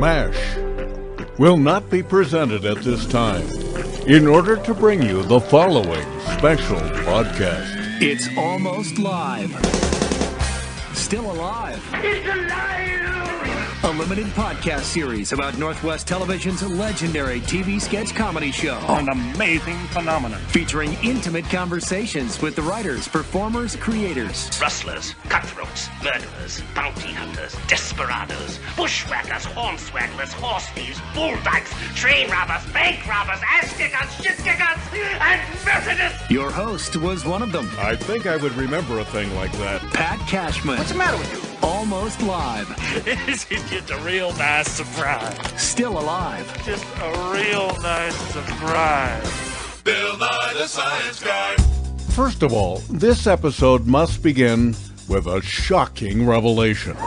MASH will not be presented at this time in order to bring you the following special podcast. It's almost live. Still alive. It's alive! A limited podcast series about Northwest Television's legendary TV sketch comedy show. An amazing phenomenon. Featuring intimate conversations with the writers, performers, creators. Rustlers, cutthroats, murderers, bounty hunters, desperados, bushwhackers, hornswagglers, horse thieves, bulldykes, train robbers, bank robbers, ass kickers, shit kickers, and Methodists! Your host was one of them. I think I would remember a thing like that. Pat Cashman. What's the matter with you? Almost live. This is just a real nice surprise. Still alive. Just a real nice surprise. Bill Nye the Science Guy. First of all, this episode must begin with a shocking revelation.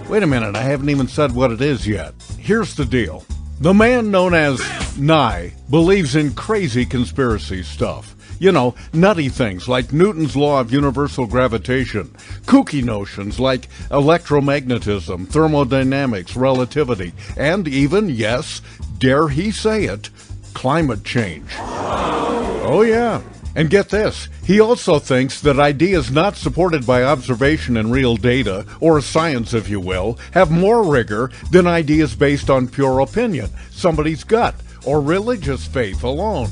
Wait a minute, I haven't even said what it is yet. Here's the deal. The man known as Nye believes in crazy conspiracy stuff. You know, nutty things like Newton's law of universal gravitation, kooky notions like electromagnetism, thermodynamics, relativity, and even, yes, dare he say it, climate change. Oh yeah. And get this, he also thinks that ideas not supported by observation and real data, or science if you will, have more rigor than ideas based on pure opinion, somebody's gut, or religious faith alone.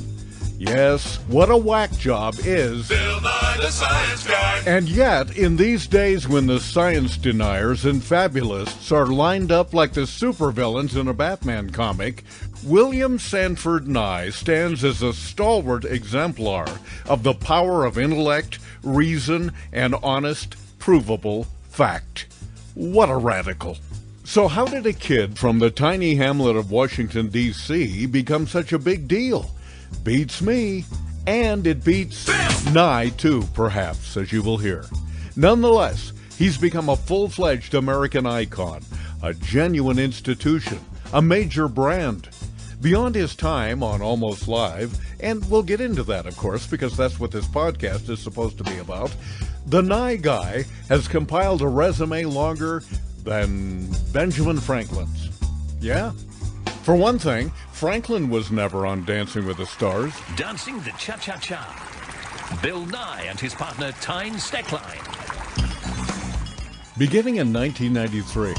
Yes, what a whack job is Bill Nye the Science Guy. And yet, in these days when the science deniers and fabulists are lined up like the supervillains in a Batman comic, William Sanford Nye stands as a stalwart exemplar of the power of intellect, reason, and honest, provable fact. What a radical. So how did a kid from the tiny hamlet of Washington, D.C. become such a big deal? Beats me, and it beats Nye too, perhaps, as you will hear. Nonetheless, he's become a full-fledged American icon, a genuine institution, a major brand. Beyond his time on Almost Live, and we'll get into that, of course, because that's what this podcast is supposed to be about, the Nye guy has compiled a resume longer than Benjamin Franklin's. Yeah? For one thing, Franklin was never on Dancing with the Stars. Dancing the Cha-Cha-Cha. Bill Nye and his partner Tyne Steckline. Beginning in 1993,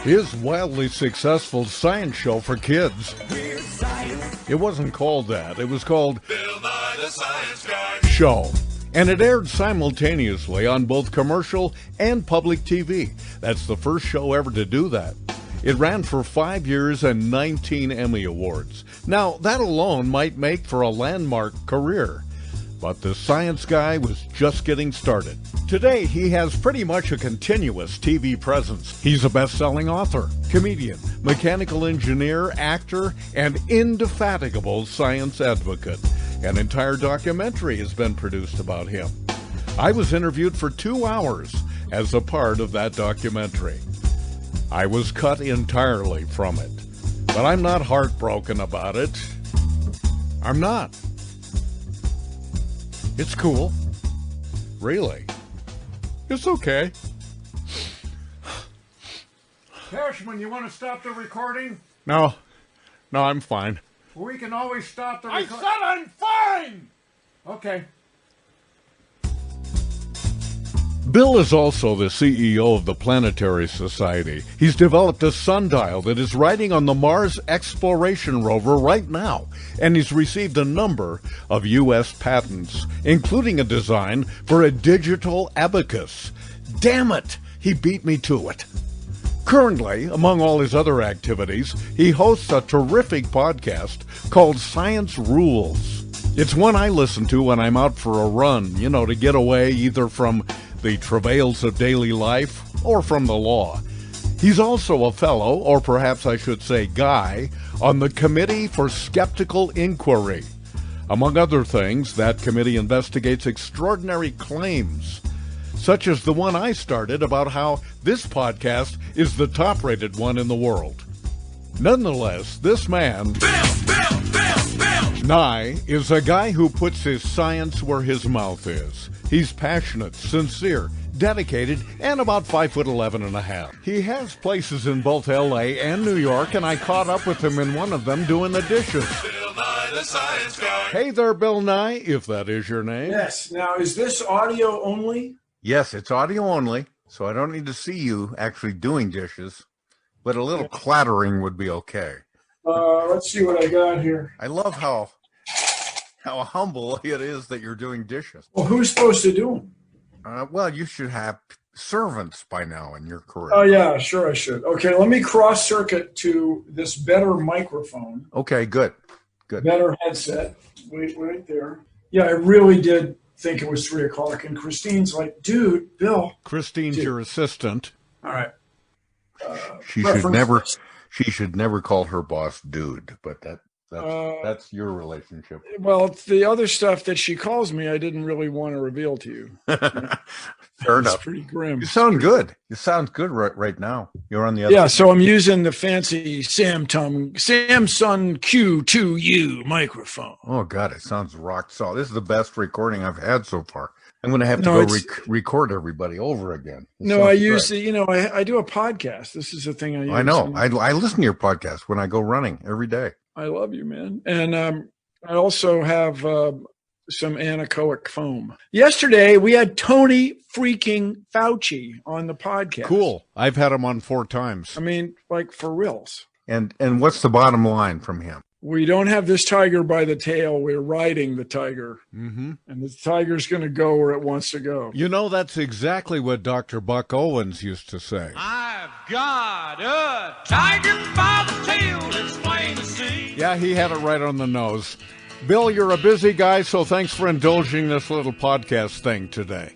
his wildly successful science show for kids. It wasn't called that. It was called Bill Nye the Science Guy. Show. And it aired simultaneously on both commercial and public TV. That's the first show ever to do that. It ran for 5 years and 19 Emmy Awards. Now, that alone might make for a landmark career. But the science guy was just getting started. Today, he has pretty much a continuous TV presence. He's a best-selling author, comedian, mechanical engineer, actor, and indefatigable science advocate. An entire documentary has been produced about him. I was interviewed for 2 hours as a part of that documentary. I was cut entirely from it, but I'm not heartbroken about it. I'm not. It's cool. Really. It's okay. Cashman, you want to stop the recording? No, I'm fine. We can always stop the recording. I said I'm fine! Okay. Bill is also the CEO of the Planetary Society. He's developed a sundial that is riding on the Mars exploration rover right now, and he's received a number of U.S. patents, including a design for a digital abacus. Damn it! He beat me to it. Currently, among all his other activities, he hosts a terrific podcast called Science Rules. It's one I listen to when I'm out for a run, to get away either from the travails of daily life, or from the law. He's also a fellow, or perhaps I should say guy, on the Committee for Skeptical Inquiry. Among other things, that committee investigates extraordinary claims, such as the one I started about how this podcast is the top-rated one in the world. Nonetheless, this man Nye is a guy who puts his science where his mouth is. He's passionate, sincere, dedicated, and about 5'11" and a half. He has places in both L.A. and New York, and I caught up with him in one of them doing the dishes. Bill Nye, the science guy. Hey there, Bill Nye, if that is your name. Yes. Now, is this audio only? Yes, it's audio only, so I don't need to see you actually doing dishes, but a little clattering would be okay. Let's see what I got here. I love how humble it is that you're doing dishes. Well, who's supposed to do them? Well, you should have servants by now in your career. Oh, yeah, sure I should. Okay, let me cross-circuit to this better microphone. Okay, good. Better headset. Wait right there. Yeah, I really did think it was 3 o'clock, and Christine's like, dude, Bill. Christine's your assistant. All right. She should never call her boss dude, but that's your relationship. Well, it's the other stuff that she calls me I didn't really want to reveal to you. Fair enough. It's pretty grim. You sound good. You sound good right now. You're on the other side. So I'm using the fancy Samsung Q2U microphone. Oh, God, it sounds rock solid. This is the best recording I've had so far. I'm going to have to record everybody over again. I use I do a podcast. This is the thing I use. I know. I listen to your podcast when I go running every day. I love you, man. And I also have some anechoic foam. Yesterday, we had Tony freaking Fauci on the podcast. Cool. I've had him on 4 times. I mean, like for reals. And what's the bottom line from him? We don't have this tiger by the tail. We're riding the tiger. Mm-hmm. And the tiger's going to go where it wants to go. You know, that's exactly what Dr. Buck Owens used to say. I've got a tiger by the tail, it's plain to see. Yeah, he had it right on the nose. Bill, you're a busy guy, so thanks for indulging this little podcast thing today.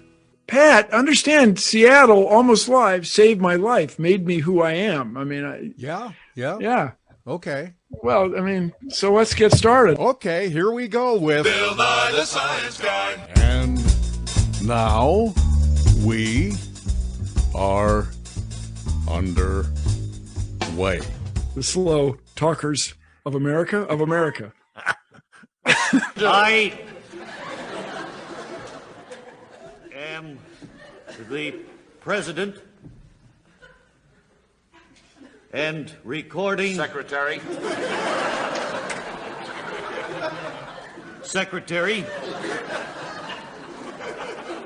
Pat, understand, Seattle, almost live, saved my life, made me who I am. I mean, Yeah. Okay. Well, I mean, so let's get started. Okay, here we go with Bill Nye, the science guy. And now we are underway. The slow talkers of America. I am the president and recording secretary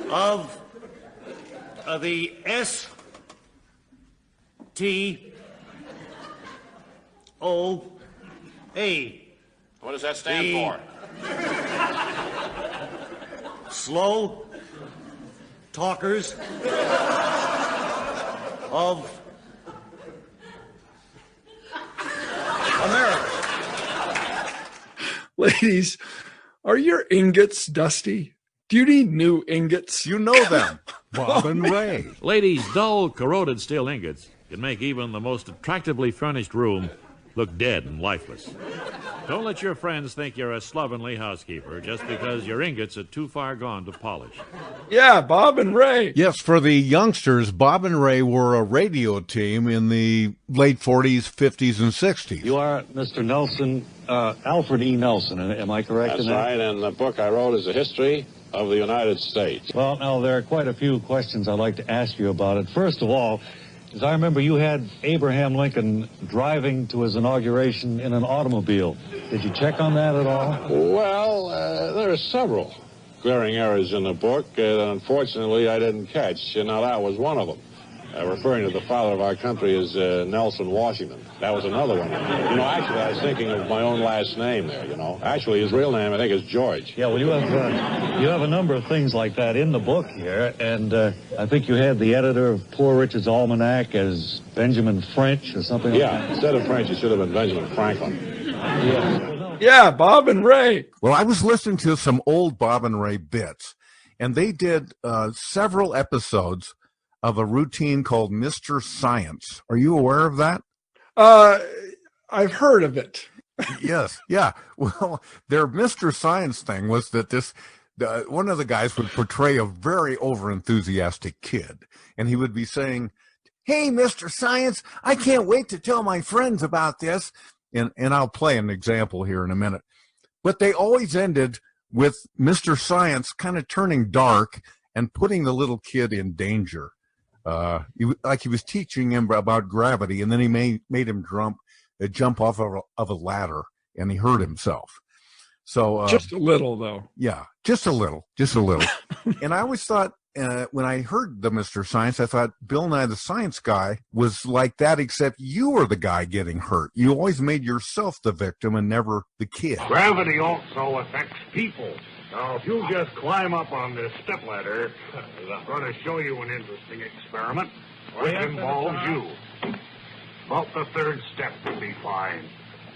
of the STOA. What does that stand for? Slow talkers of America. Ladies, are your ingots dusty? Do you need new ingots? You know them. Bob and Ray. Ladies, dull, corroded steel ingots can make even the most attractively furnished room look dead and lifeless. Don't let your friends think you're a slovenly housekeeper just because your ingots are too far gone to polish. Yeah, Bob and Ray. Yes, for the youngsters, Bob and Ray were a radio team in the late 40s, 50s, and 60s. You are Mr. Nelson, Alfred E. Nelson, am I correct in that? That's right, and the book I wrote is a history of the United States. Well, now, there are quite a few questions I'd like to ask you about it. First of all, as I remember, you had Abraham Lincoln driving to his inauguration in an automobile. Did you check on that at all? Well, there are several glaring errors in the book that unfortunately I didn't catch. Now, that was one of them. Referring to the father of our country as Nelson Washington. That was another one. Actually, I was thinking of my own last name there, Actually, his real name, I think, is George. Yeah, well, you have a number of things like that in the book here, and I think you had the editor of Poor Richard's Almanac as Benjamin French or something like that. Yeah, instead of French, it should have been Benjamin Franklin. Yeah, Bob and Ray. Well, I was listening to some old Bob and Ray bits, and they did several episodes of a routine called Mr. Science. Are you aware of that? I've heard of it. Yes. Yeah. Well, their Mr. Science thing was that one of the guys would portray a very overenthusiastic kid, and he would be saying, "Hey, Mr. Science, I can't wait to tell my friends about this." And I'll play an example here in a minute. But they always ended with Mr. Science kind of turning dark and putting the little kid in danger. He was teaching him about gravity, and then he made him jump off of a ladder, and he hurt himself. So just a little, though. Yeah, just a little. And I always thought, when I heard the Mr. Science, I thought Bill Nye the Science Guy was like that, except you were the guy getting hurt. You always made yourself the victim and never the kid. Gravity also affects people. Now, if you'll just climb up on this stepladder, I'm going to show you an interesting experiment. It involves you. About the third step will be fine.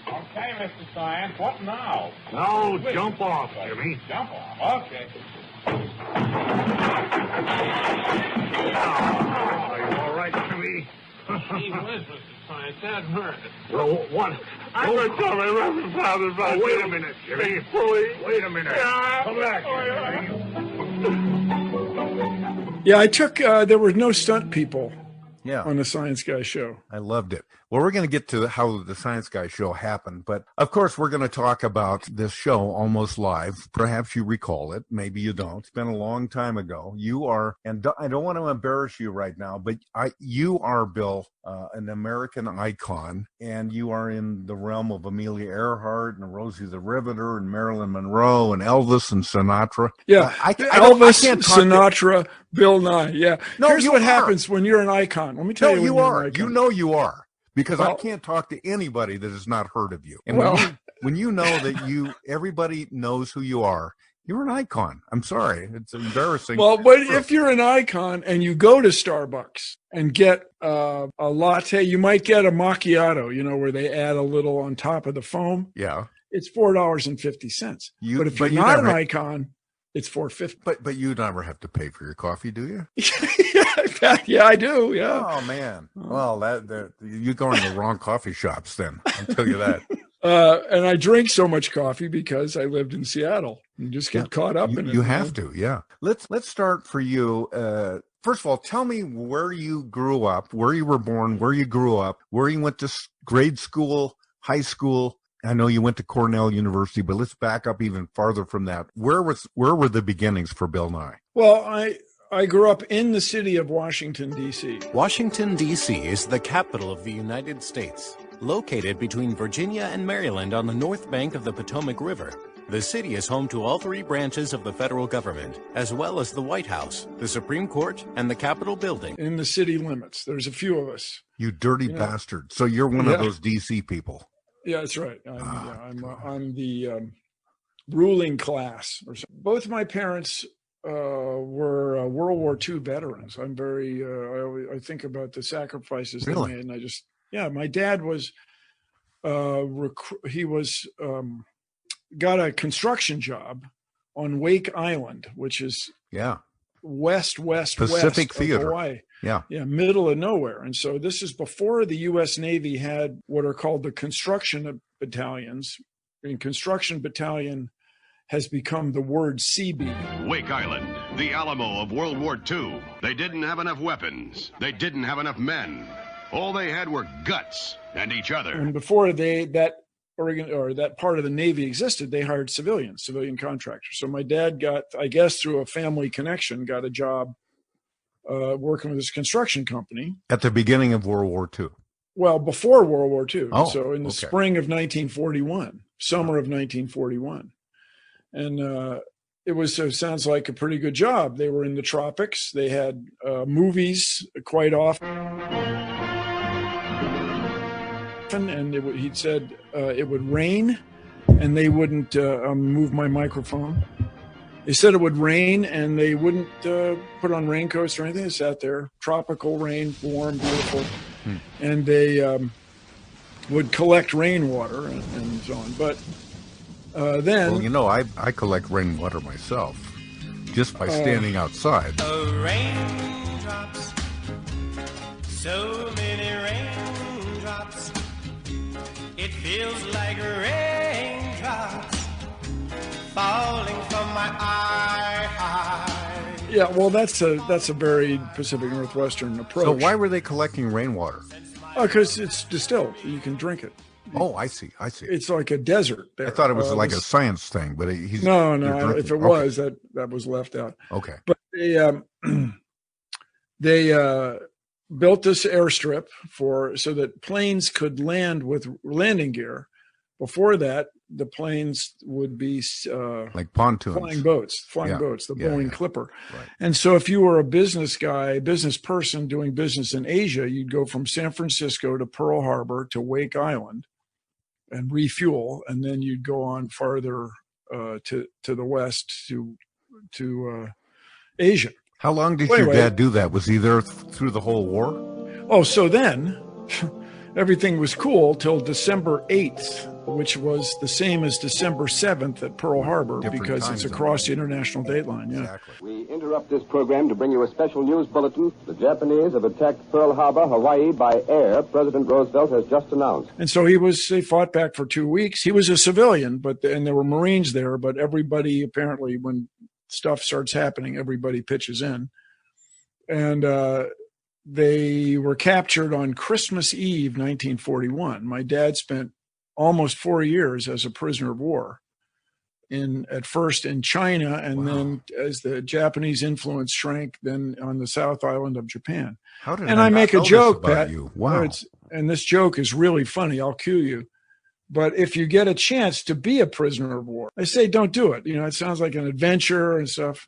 Okay, Mr. Science, what now? Now, jump off, Jimmy. Jump off, okay. Are you all right, Jimmy? Gee whiz, Mr. Science, that hurt. Well, what? I'm going to tell my Reverend Father about wait a minute, Jimmy. Wait a minute. Come back. Yeah, I took, there were no stunt people Yeah. on the Science Guy show. I loved it. Well, we're going to get to how the Science Guy show happened, but of course we're going to talk about this show almost live. Perhaps you recall it. Maybe you don't. It's been a long time ago. You are, and I don't want to embarrass you right now, but you are, Bill, an American icon, and you are in the realm of Amelia Earhart and Rosie the Riveter and Marilyn Monroe and Elvis and Sinatra. Yeah, Elvis, Sinatra, Bill Nye. Yeah. No, here's what happens when you're an icon. Let me tell you. No, you are. You know you are. Because I can't talk to anybody that has not heard of you. And when you know that everybody knows who you are, you're an icon. I'm sorry. It's embarrassing. Well, but if you're an icon and you go to Starbucks and get a latte, you might get a macchiato, where they add a little on top of the foam. Yeah. It's $4.50. But if you're not an icon, it's $4.50. But you never have to pay for your coffee, do you? Yeah, I do. Yeah. Oh man. Well, you're going to the wrong coffee shops then. I'll tell you that. And I drink so much coffee because I lived in Seattle. You just get caught up in it. You have to. Yeah. Let's start for you. First of all, tell me where you grew up, where you were born, where you grew up, where you went to grade school, high school. I know you went to Cornell University, but let's back up even farther from that. Where were the beginnings for Bill Nye? Well, I grew up in the city of Washington, D.C. Washington, D.C. is the capital of the United States. Located between Virginia and Maryland on the north bank of the Potomac River, the city is home to all three branches of the federal government, as well as the White House, the Supreme Court, and the Capitol building. In the city limits. There's a few of us. You dirty bastard. So you're one of those D.C. people. Yeah, that's right. I'm the ruling class. Both my parents were World War II veterans. I'm very, I think about the sacrifices they made. And my dad was, got a construction job on Wake Island, which is west Pacific Theater. of Hawaii. Yeah, middle of nowhere. And so this is before the U.S. Navy had what are called the construction battalions. And construction battalion has become the word CB. Wake Island, the Alamo of World War II. They didn't have enough weapons. They didn't have enough men. All they had were guts and each other. And before that part of the Navy existed, they hired civilian contractors. So my dad got, I guess through a family connection, got a job working with this construction company. At the beginning of World War II. Well, before World War II. Oh, so in the spring of 1941, summer of 1941. And it sounds like a pretty good job. They were in the tropics. They had movies quite often. And he said it would rain and they wouldn't move my microphone. They said it would rain and they wouldn't put on raincoats or anything. They sat there, tropical rain, warm, beautiful. And they would collect rainwater and so on. But then... Well, I collect rainwater myself just by standing outside. Raindrops, so many raindrops. It feels like raindrops falling from my eye. Yeah, well, that's a very Pacific Northwestern approach. So why were they collecting rainwater? Oh, because it's distilled. You can drink it. Oh, I see. It's like a desert there. I thought it was like a science thing, but he's no. If it was, that was left out. Okay. But they built this airstrip so that planes could land with landing gear. Before that, the planes would be like pontoons, flying boats, the Boeing Clipper. Right. And so if you were a business person doing business in Asia, you'd go from San Francisco to Pearl Harbor to Wake Island and refuel, and then you'd go on farther to the west to Asia. How long did your dad do that? Was he there through the whole war? Oh, so then everything was cool till December 8th, which was the same as December 7th at Pearl Harbor, because it's across the international date line. Yeah. Exactly. We interrupt this program to bring you a special news bulletin. The Japanese have attacked Pearl Harbor, Hawaii by air, President Roosevelt has just announced. And so they fought back for 2 weeks. He was a civilian, and there were Marines there, but everybody apparently, when stuff starts happening, everybody pitches in. And they were captured on Christmas Eve, 1941. My dad spent almost 4 years as a prisoner of war, at first in China, and then as the Japanese influence shrank, then on the South Island of Japan. How did I make a joke, Pat? You? Wow. And this joke is really funny. I'll cue you. But if you get a chance to be a prisoner of war, I say don't do it. It sounds like an adventure and stuff.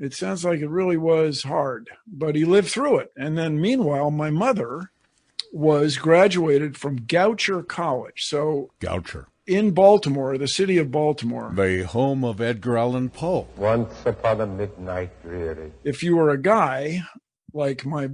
It sounds like it really was hard, but he lived through it. And then meanwhile, my mother was graduated from Goucher College. So Goucher. In Baltimore, the city of Baltimore. The home of Edgar Allan Poe. Once upon a midnight dreary. If you were a guy like my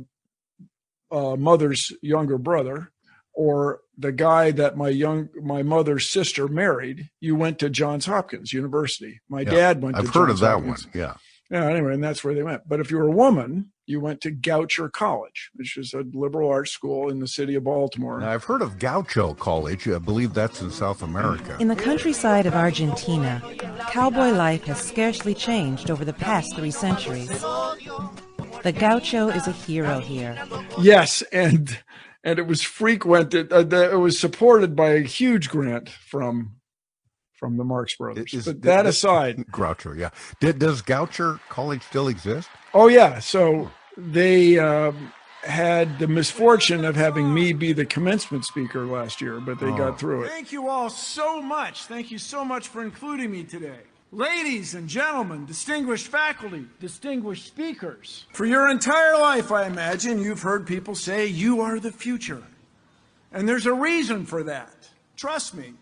mother's younger brother, or the guy that my mother's sister married, you went to Johns Hopkins University. My dad went to Johns Hopkins. I've heard of that one, yeah. Yeah, anyway, and that's where they went. But if you were a woman, you went to Goucher College, which is a liberal arts school in the city of Baltimore. Now, I've heard of Gaucho College. I believe that's in South America. In the countryside of Argentina, cowboy life has scarcely changed over the past 3 centuries. The gaucho is a hero here. Yes, and it was frequented. It was supported by a huge grant from the Marx Brothers. But that aside, Groucho, yeah. Does Goucher College still exist? Oh yeah. So they had the misfortune of having me be the commencement speaker last year, but they got through it. Thank you all so much. Thank you so much for including me today. Ladies and gentlemen, distinguished faculty, distinguished speakers. For your entire life, I imagine, you've heard people say you are the future. And there's a reason for that. Trust me,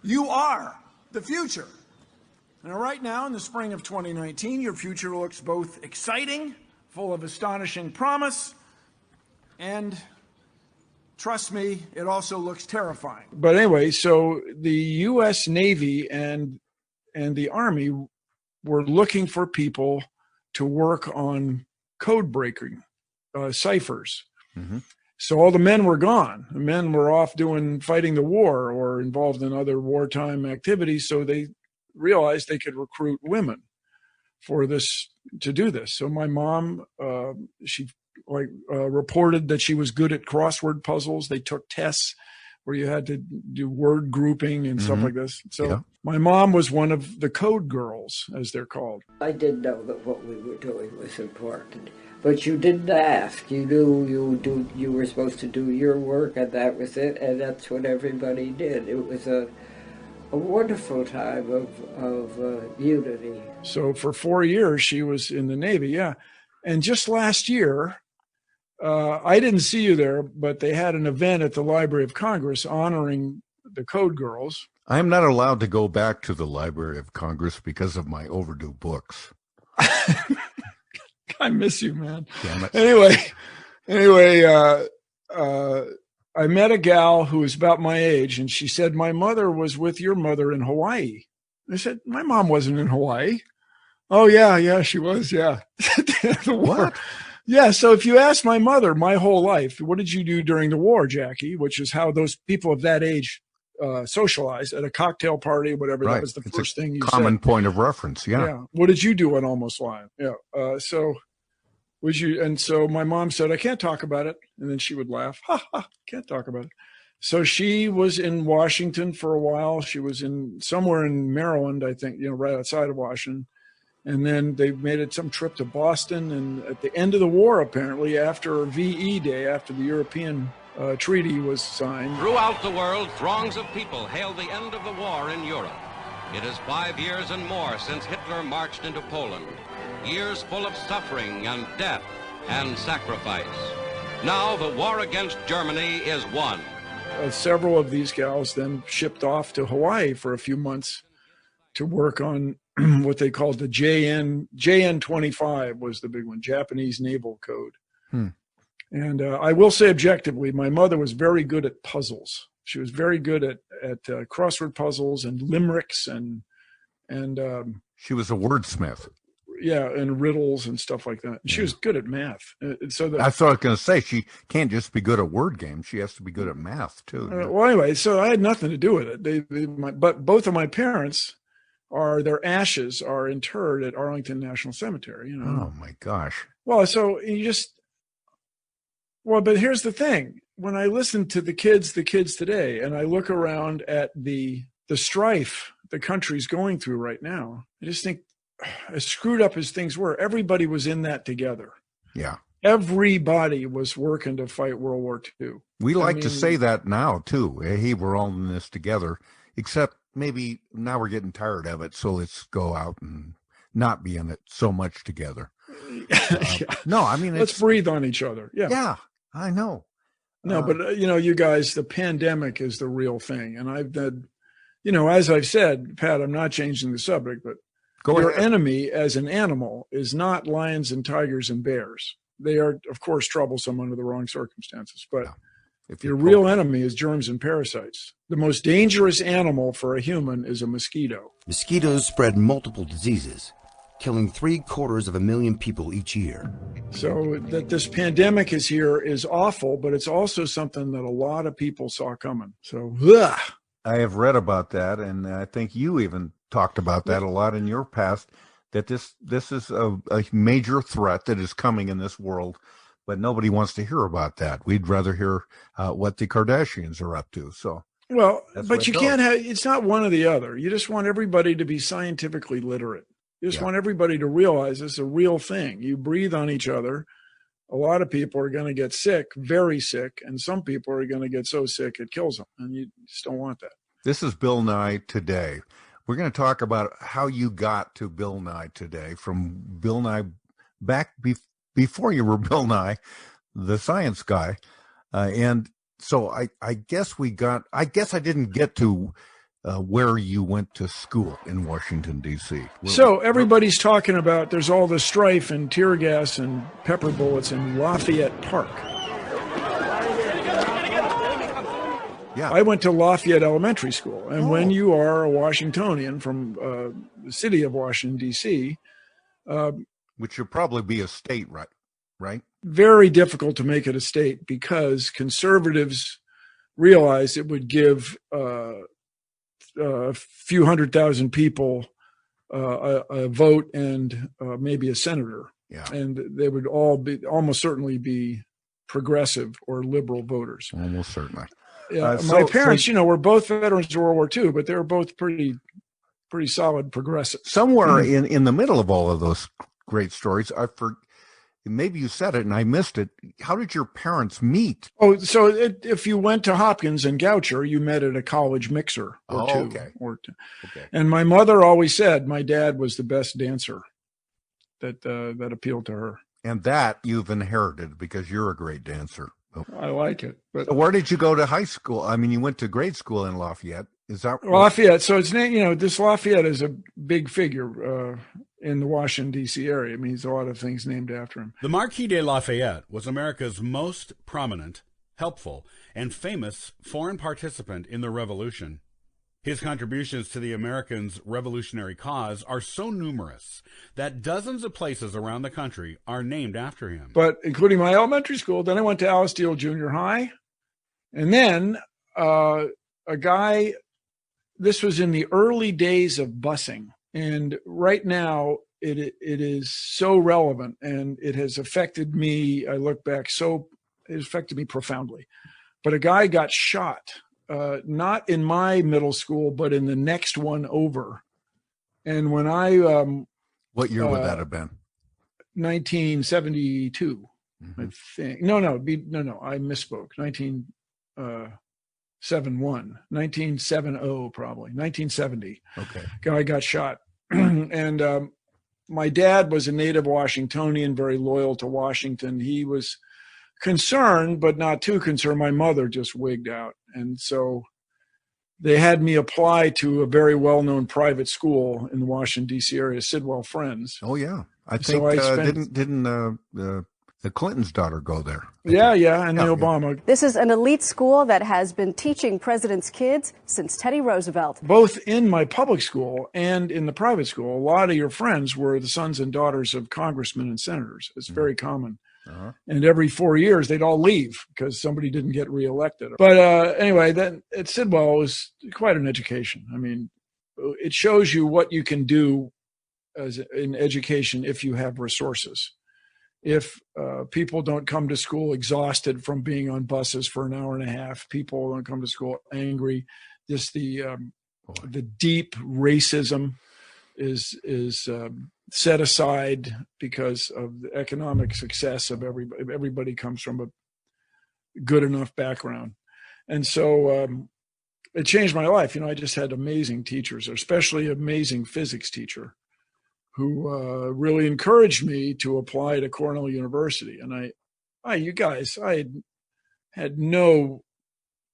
you are the future. And right now, in the spring of 2019, your future looks both exciting, full of astonishing promise, and trust me, it also looks terrifying. But anyway, so the U.S. Navy and the Army were looking for people to work on code breaking, ciphers. Mm-hmm. So all the men were gone. The men were off fighting the war or involved in other wartime activities. So they realized they could recruit women to do this. So my mom, she reported that she was good at crossword puzzles. They took tests where you had to do word grouping and stuff like this. So my mom was one of the code girls, as they're called. I did know that what we were doing was important, but you didn't ask. You knew you were supposed to do your work, and that was it, and that's what everybody did. It was a wonderful time of unity. So for 4 years, she was in the Navy, yeah. And just last year, I didn't see you there, but they had an event at the Library of Congress honoring the Code Girls. I'm not allowed to go back to the Library of Congress because of my overdue books. I miss you, man. Damn it. Anyway, I met a gal who was about my age, and she said, my mother was with your mother in Hawaii. I said, my mom wasn't in Hawaii. Oh, yeah, she was, yeah. The war. What? Yeah, so if you ask my mother my whole life, what did you do during the war, Jackie, which is how those people of that age socialize at a cocktail party, whatever. Right. That was the first thing you said. Common point of reference, yeah. What did you do on Almost Live? Yeah. So would you? And so my mom said, I can't talk about it. And then she would laugh. Ha, ha, can't talk about it. So she was in Washington for a while. She was in somewhere in Maryland, I think, right outside of Washington. And then they made some trip to Boston. And at the end of the war, apparently, after VE Day, after the European treaty was signed. Throughout the world, throngs of people hailed the end of the war in Europe. It is 5 years and more since Hitler marched into Poland. Years full of suffering and death and sacrifice. Now the war against Germany is won. Several of these gals then shipped off to Hawaii for a few months to work on what they called the JN-25 was the big one, Japanese Naval Code. And I will say objectively, my mother was very good at puzzles. She was very good at crossword puzzles and limericks and she was a wordsmith. Yeah, and riddles and stuff like that. She was good at math. So that's what I was going to say. She can't just be good at word games. She has to be good at math too. Well, anyway, so I had nothing to do with it. But both of my parents their ashes are interred at Arlington National Cemetery. Oh my gosh. Well, so but here's the thing. When I listen to the kids today, and I look around at the strife the country's going through right now, I just think, as screwed up as things were, everybody was in that together. Yeah. Everybody was working to fight World War II. We like to say that now, too. Hey, we're all in this together, except maybe now we're getting tired of it, so let's go out and not be in it so much together. No, I mean, let's breathe on each other. Yeah. Yeah, I know. No, but, you guys, the pandemic is the real thing. And I've had, as I've said, Pat, I'm not changing the subject, but your enemy as an animal is not lions and tigers and bears. They are, of course, troublesome under the wrong circumstances. But your real enemy is germs and parasites. The most dangerous animal for a human is a mosquito. Mosquitoes spread multiple diseases, killing 750,000 people each year. So that this pandemic is here is awful, but it's also something that a lot of people saw coming. So, I have read about that, and I think you even talked about that a lot in your past, that this is a major threat that is coming in this world, but nobody wants to hear about that. We'd rather hear what the Kardashians are up to. So, well, but you can't have, it's not one or the other. You just want everybody to be scientifically literate. You just want everybody to realize it's a real thing. You breathe on each other. A lot of people are going to get sick, very sick, and some people are going to get so sick it kills them, and you just don't want that. This is Bill Nye Today. We're going to talk about how you got to Bill Nye Today, from Bill Nye back before you were Bill Nye, the science guy. And so I guess I didn't get to where you went to school in Washington, D.C. So everybody's talking about there's all the strife and tear gas and pepper bullets in Lafayette Park. Yeah. I went to Lafayette Elementary School. And when you are a Washingtonian from the city of Washington, D.C. which should probably be a state, right? Very difficult to make it a state because conservatives realized it would give a few 100,000 people a vote and maybe a senator. Yeah. And they would almost certainly be progressive or liberal voters. Almost certainly. Yeah, my parents, were both veterans of World War II, but they were both pretty solid progressives. Somewhere in the middle of all of those great stories, maybe you said it and I missed it. How did your parents meet? Oh, so if you went to Hopkins and Goucher, you met at a college mixer or two. Okay. And my mother always said my dad was the best dancer. That appealed to her. And that you've inherited because you're a great dancer. I like it. But so where did you go to high school? I mean, you went to grade school in Lafayette. Is that Lafayette? So it's this Lafayette is a big figure in the Washington D.C. area. I mean, there's a lot of things named after him. The Marquis de Lafayette was America's most prominent, helpful, and famous foreign participant in the Revolution. His contributions to the Americans' revolutionary cause are so numerous that dozens of places around the country are named after him. But including my elementary school, then I went to Alice Steele Junior High. And then a guy, this was in the early days of busing. And right now it is so relevant and it has affected me. I look back, it affected me profoundly. but a guy got shot, not in my middle school, but in the next one over. And when I what year would that have been? 1972, I think. No, I misspoke. 1970 probably. 1970. Okay. Guy got shot, and my dad was a native Washingtonian, very loyal to Washington. He was concerned, but not too concerned. My mother just wigged out, and so they had me apply to a very well-known private school in the Washington, D.C. area, Sidwell Friends. Oh, yeah. I think didn't the Clinton's daughter go there? Yeah, and the Obama. This is an elite school that has been teaching presidents' kids since Teddy Roosevelt. Both in my public school and in the private school, a lot of your friends were the sons and daughters of congressmen and senators. It's very common. And every 4 years, they'd all leave because somebody didn't get reelected. But anyway, then at Sidwell was quite an education. I mean, it shows you what you can do as in education if you have resources. If people don't come to school exhausted from being on buses for an hour and a half, people don't come to school angry. Just the deep racism is set aside because of the economic success of everybody. Everybody comes from a good enough background. And so it changed my life. You know, I just had amazing teachers, especially amazing physics teacher who really encouraged me to apply to Cornell University. And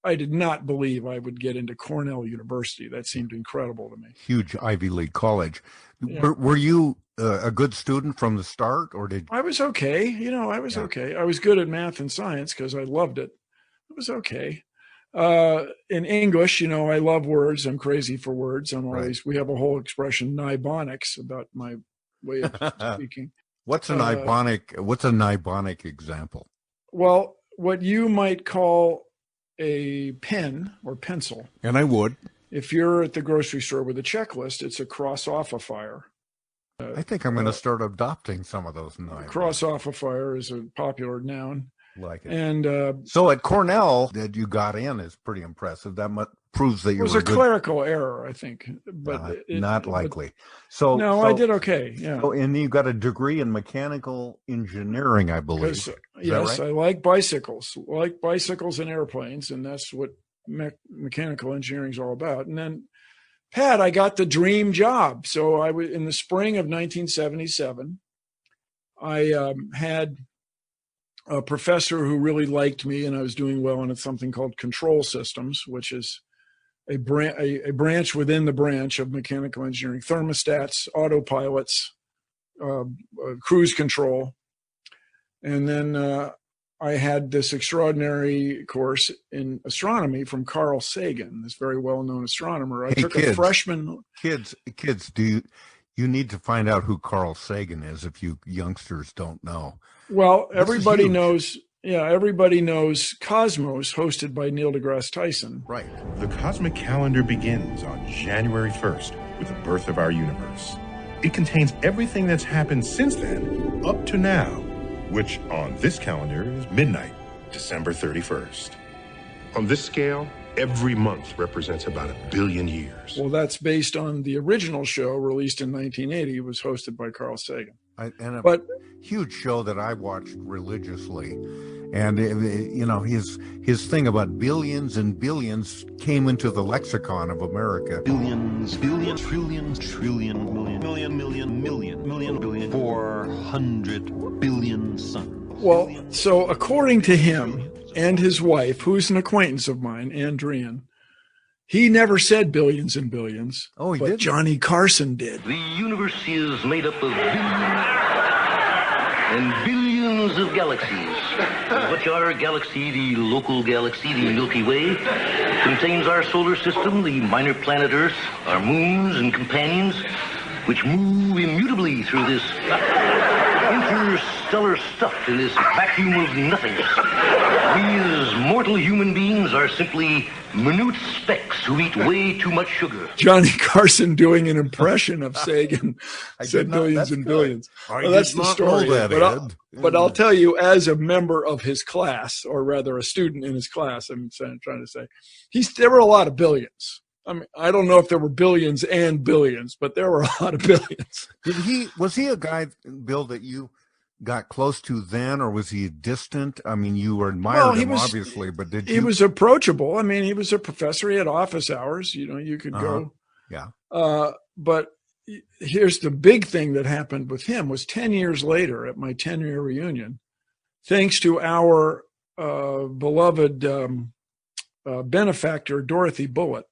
I did not believe I would get into Cornell University. That seemed incredible to me. Huge Ivy League college. Yeah. Were you a good student from the start, or did I was okay? You know, I was okay. I was good at math and science because I loved it. It was okay. In English, you know, I love words. I'm crazy for words. We have a whole expression, nibonics, about my way of speaking. What's a nibonic example? Well, what you might call a pen or pencil. And I would. If you're at the grocery store with a checklist, it's a cross-off-a-fire. I think I'm going to start adopting some of those now. Cross-off-a-fire is a popular noun. Like it. And so at Cornell, that you got in is pretty impressive. That proves that you were good. It was a clerical error, I think, but not likely. So I did okay. Yeah. So, and you got a degree in mechanical engineering, I believe. Yes, right? I like bicycles. I like bicycles and airplanes, and that's what mechanical engineering is all about. And then, Pat, I got the dream job. So I was in the spring of 1977. I had a professor who really liked me, and I was doing well in something called control systems, which is a branch within the branch of mechanical engineering: thermostats, autopilots, cruise control. And then I had this extraordinary course in astronomy from Carl Sagan, this very well-known astronomer. I took a freshman. Kids, you need to find out who Carl Sagan is if you youngsters don't know. Well, everybody knows. Yeah, everybody knows Cosmos, hosted by Neil deGrasse Tyson. Right. The cosmic calendar begins on January 1st with the birth of our universe. It contains everything that's happened since then up to now, which on this calendar is midnight, December 31st. On this scale, every month represents about 1 billion years. Well, that's based on the original show released in 1980. It was hosted by Carl Sagan. But huge show that I watched religiously. And, you know, his thing about billions and billions came into the lexicon of America. Billions, billions, trillions, trillion, million, billion, 400 billion suns. Well, so according to him and his wife, who's an acquaintance of mine, Andrian, he never said billions and billions. Oh, he but did? Johnny Carson did. The universe is made up of billions and billions of galaxies. Which our galaxy, the local galaxy, the Milky Way, contains our solar system, the minor planet Earth, our moons and companions, which move immutably through this interstellar stuff in this vacuum of nothingness. We as mortal human beings are simply minute specks who eat way too much sugar. Johnny Carson doing an impression of Sagan said billions and billions. Well, that's the story. But I'll tell you, as a member of his class, or rather a student in his class, I'm trying to say, there were a lot of billions. I mean, I don't know if there were billions and billions, but there were a lot of billions. Was he a guy, Bill, that you got close to then, or was he distant? I mean, you admired him, obviously, but did you? He was approachable. I mean, he was a professor. He had office hours. You know, you could go. Yeah. But here's the big thing that happened with him was 10 years later at my 10-year reunion, thanks to our beloved benefactor, Dorothy Bullitt.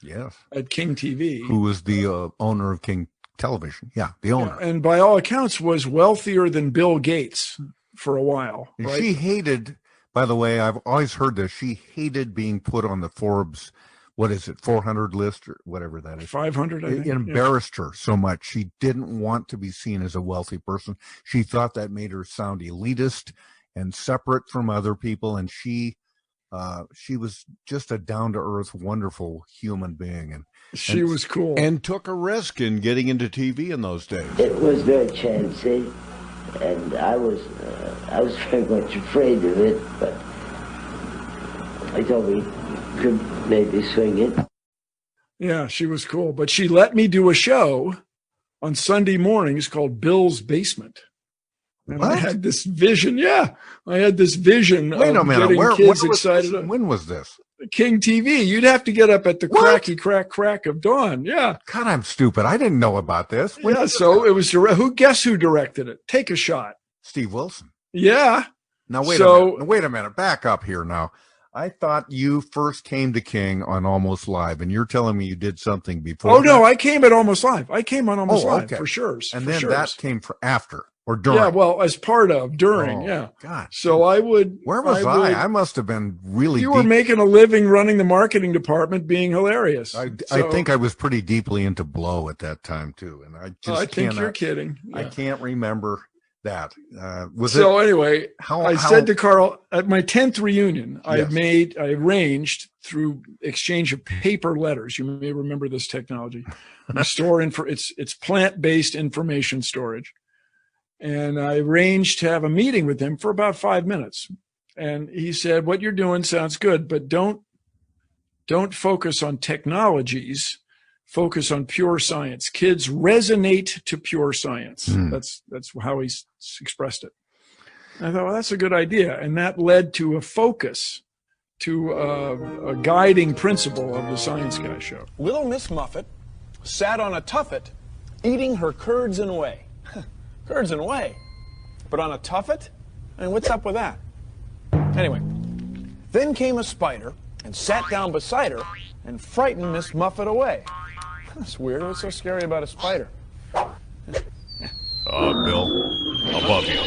Yes. At King TV. Who was the owner of King Television. Yeah, the owner. Yeah, and by all accounts was wealthier than Bill Gates for a while. Right? She hated, by the way, I've always heard this, she hated being put on the Forbes, what is it, 400 list or whatever that is. 500, I think. It embarrassed her so much. She didn't want to be seen as a wealthy person. She thought that made her sound elitist and separate from other people, and she was just a down-to-earth, wonderful human being, and she was cool and took a risk in getting into TV in those days. It was very chancy, and I was very much afraid of it, but I thought we could maybe swing it. Yeah, she was cool, but she let me do a show on Sunday mornings called Bill's Basement. And what? I had this vision. Yeah, I had this vision. Wait a minute. Getting kids excited. When was this? King TV. You'd have to get up at the cracky crack of dawn. Yeah. God, I'm stupid. I didn't know about this. So it was. Guess who directed it? Take a shot. Steve Wilson. Yeah. Now wait a minute. Back up here now. I thought you first came to King on Almost Live, and you're telling me you did something before. Oh no, I came at Almost Live. I came on Almost Live for sure. And then that came after. Or during? Yeah, well, as part of, during, yeah. God. So I would... Where was I? I must have been really You were making a living running the marketing department, being hilarious. I think I was pretty deeply into Blow at that time, too. And I just think you're kidding. Yeah. I can't remember that. Anyway, I said to Carl, at my 10th reunion, I arranged through exchange of paper letters. You may remember this technology. You store it's plant-based information storage. And I arranged to have a meeting with him for about 5 minutes. And he said, what you're doing sounds good, but don't focus on technologies, focus on pure science. Kids resonate to pure science. That's how he expressed it. And I thought, well, that's a good idea. And that led to a focus, to a guiding principle of the Science Guy show. Little Miss Muffet sat on a tuffet eating her curds and whey. Curds and whey. But on a tuffet? I mean, what's up with that? Anyway, then came a spider and sat down beside her and frightened Miss Muffet away. That's weird. What's so scary about a spider? Bill, above you.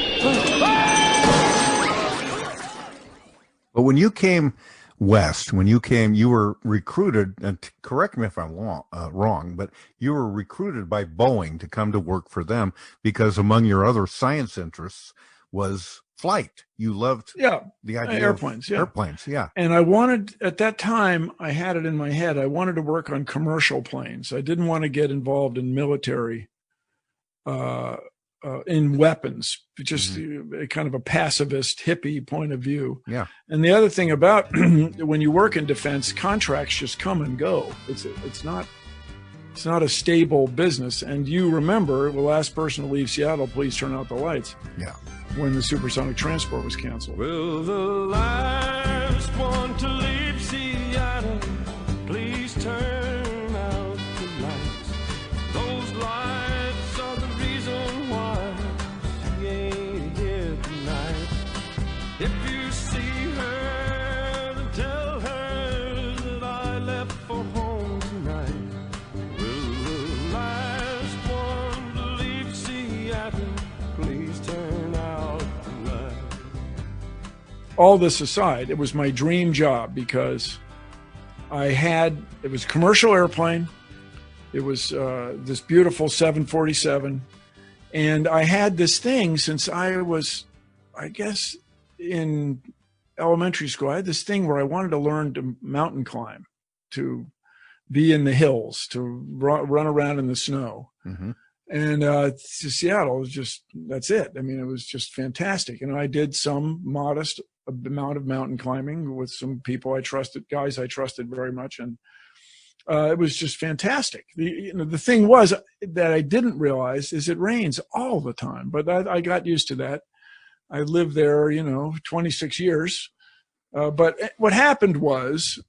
But when you came west, you were recruited, and correct me if I'm wrong, but you were recruited by Boeing to come to work for them because among your other science interests was flight. You loved the idea airplanes, of airplanes. Yeah. And I wanted, at that time, I had it in my head, I wanted to work on commercial planes. I didn't want to get involved in military, in weapons, just a kind of a pacifist hippie point of view. Yeah. And the other thing about when you work in defense, contracts just come and go. It's not a stable business. And you remember the last person to leave Seattle, please turn out the lights. Yeah. When the supersonic transport was canceled. Will the last one to leave Seattle please turn out the lights? Those lights are the reason why she ain't here tonight. If you see her, then tell her that I left for home tonight. Will the last one to leave Seattle please turn out the light? All this aside, it was my dream job because it was a commercial airplane. It was this beautiful 747. And I had this thing since I was, I guess, in elementary school. I had this thing where I wanted to learn to mountain climb, to be in the hills, to run around in the snow. Mm-hmm. And to Seattle was just, that's it. I mean, it was just fantastic. And I did some modest amount of mountain climbing with some people I trusted, guys I trusted very much. And it was just fantastic. The thing was that I didn't realize is it rains all the time, but I got used to that. I lived there, 26 years. But what happened was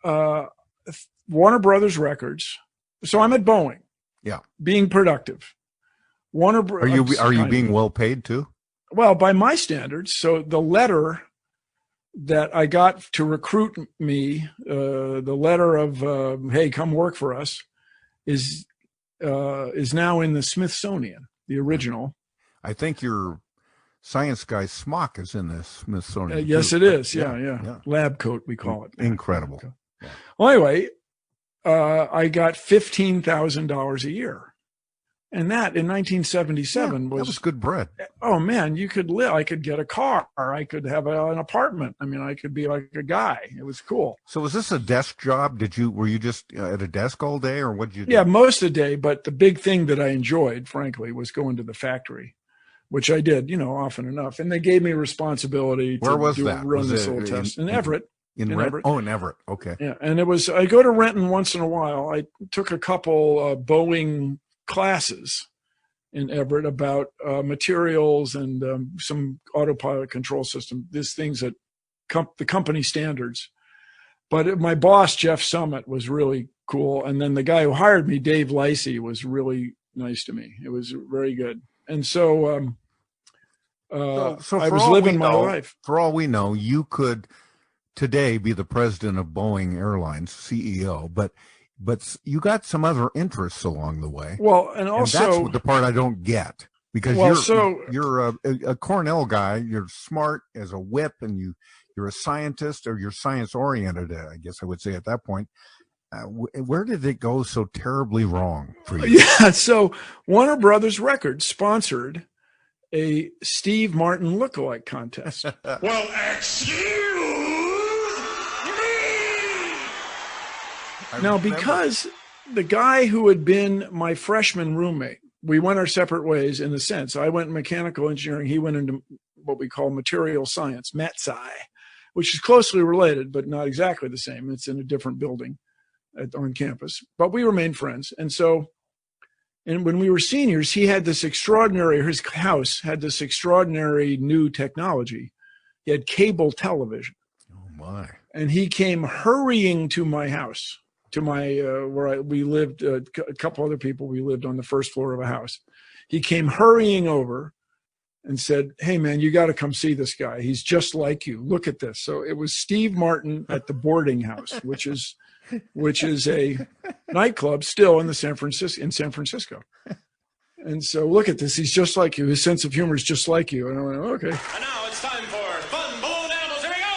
Warner Brothers Records. So I'm at Boeing. Yeah. Being productive. Are you being well paid too? Well, by my standards. So the letter that I got to recruit me, the letter of hey, come work for us, is now in the Smithsonian, the original. I think your science guy smock is in the Smithsonian. Yes, too. it is. Yeah. Lab coat, we call it. Incredible. Yeah. Well, anyway, I got $15,000 a year. And that in 1977 was good bread. Oh man, you could live. I could get a car. I could have an apartment. I mean, I could be like a guy. It was cool. So was this a desk job? Were you just at a desk all day, or what did you do? Yeah, most of the day. But the big thing that I enjoyed, frankly, was going to the factory, which I did, often enough. And they gave me responsibility to run this little test in Everett. In Everett? Oh, in Everett. Okay. Yeah, and I go to Renton once in a while. I took a couple Boeing classes in Everett about materials and some autopilot control system, these things that the company standards. But my boss, Jeff Summit, was really cool. And then the guy who hired me, Dave Lacey, was really nice to me. It was very good. And so, I was living my life. For all we know, you could today be the president of Boeing Airlines, CEO, but you got some other interests along the way. Well, and also that's the part I don't get, because you're a Cornell guy. You're smart as a whip, and you're a scientist, or you're science oriented. I guess I would say at that point. Where did it go so terribly wrong for you? Yeah, so Warner Brothers Records sponsored a Steve Martin lookalike contest. Well, excuse me. Now, because the guy who had been my freshman roommate, we went our separate ways in a sense. I went mechanical engineering. He went into what we call material science, MetSci, which is closely related, but not exactly the same. It's in a different building on campus, but we remained friends. And when we were seniors, his house had this extraordinary new technology. He had cable television. Oh my. And he came hurrying to my house, to my, we lived, a couple other people, we lived on the first floor of a house. He came hurrying over and said, "Hey man, you got to come see this guy. He's just like you. Look at this." So it was Steve Martin at the boarding house, which is a nightclub still in San Francisco. And so look at this. He's just like you. His sense of humor is just like you. And I went, okay. And now it's time for Fun Balloon Animals. Here we go.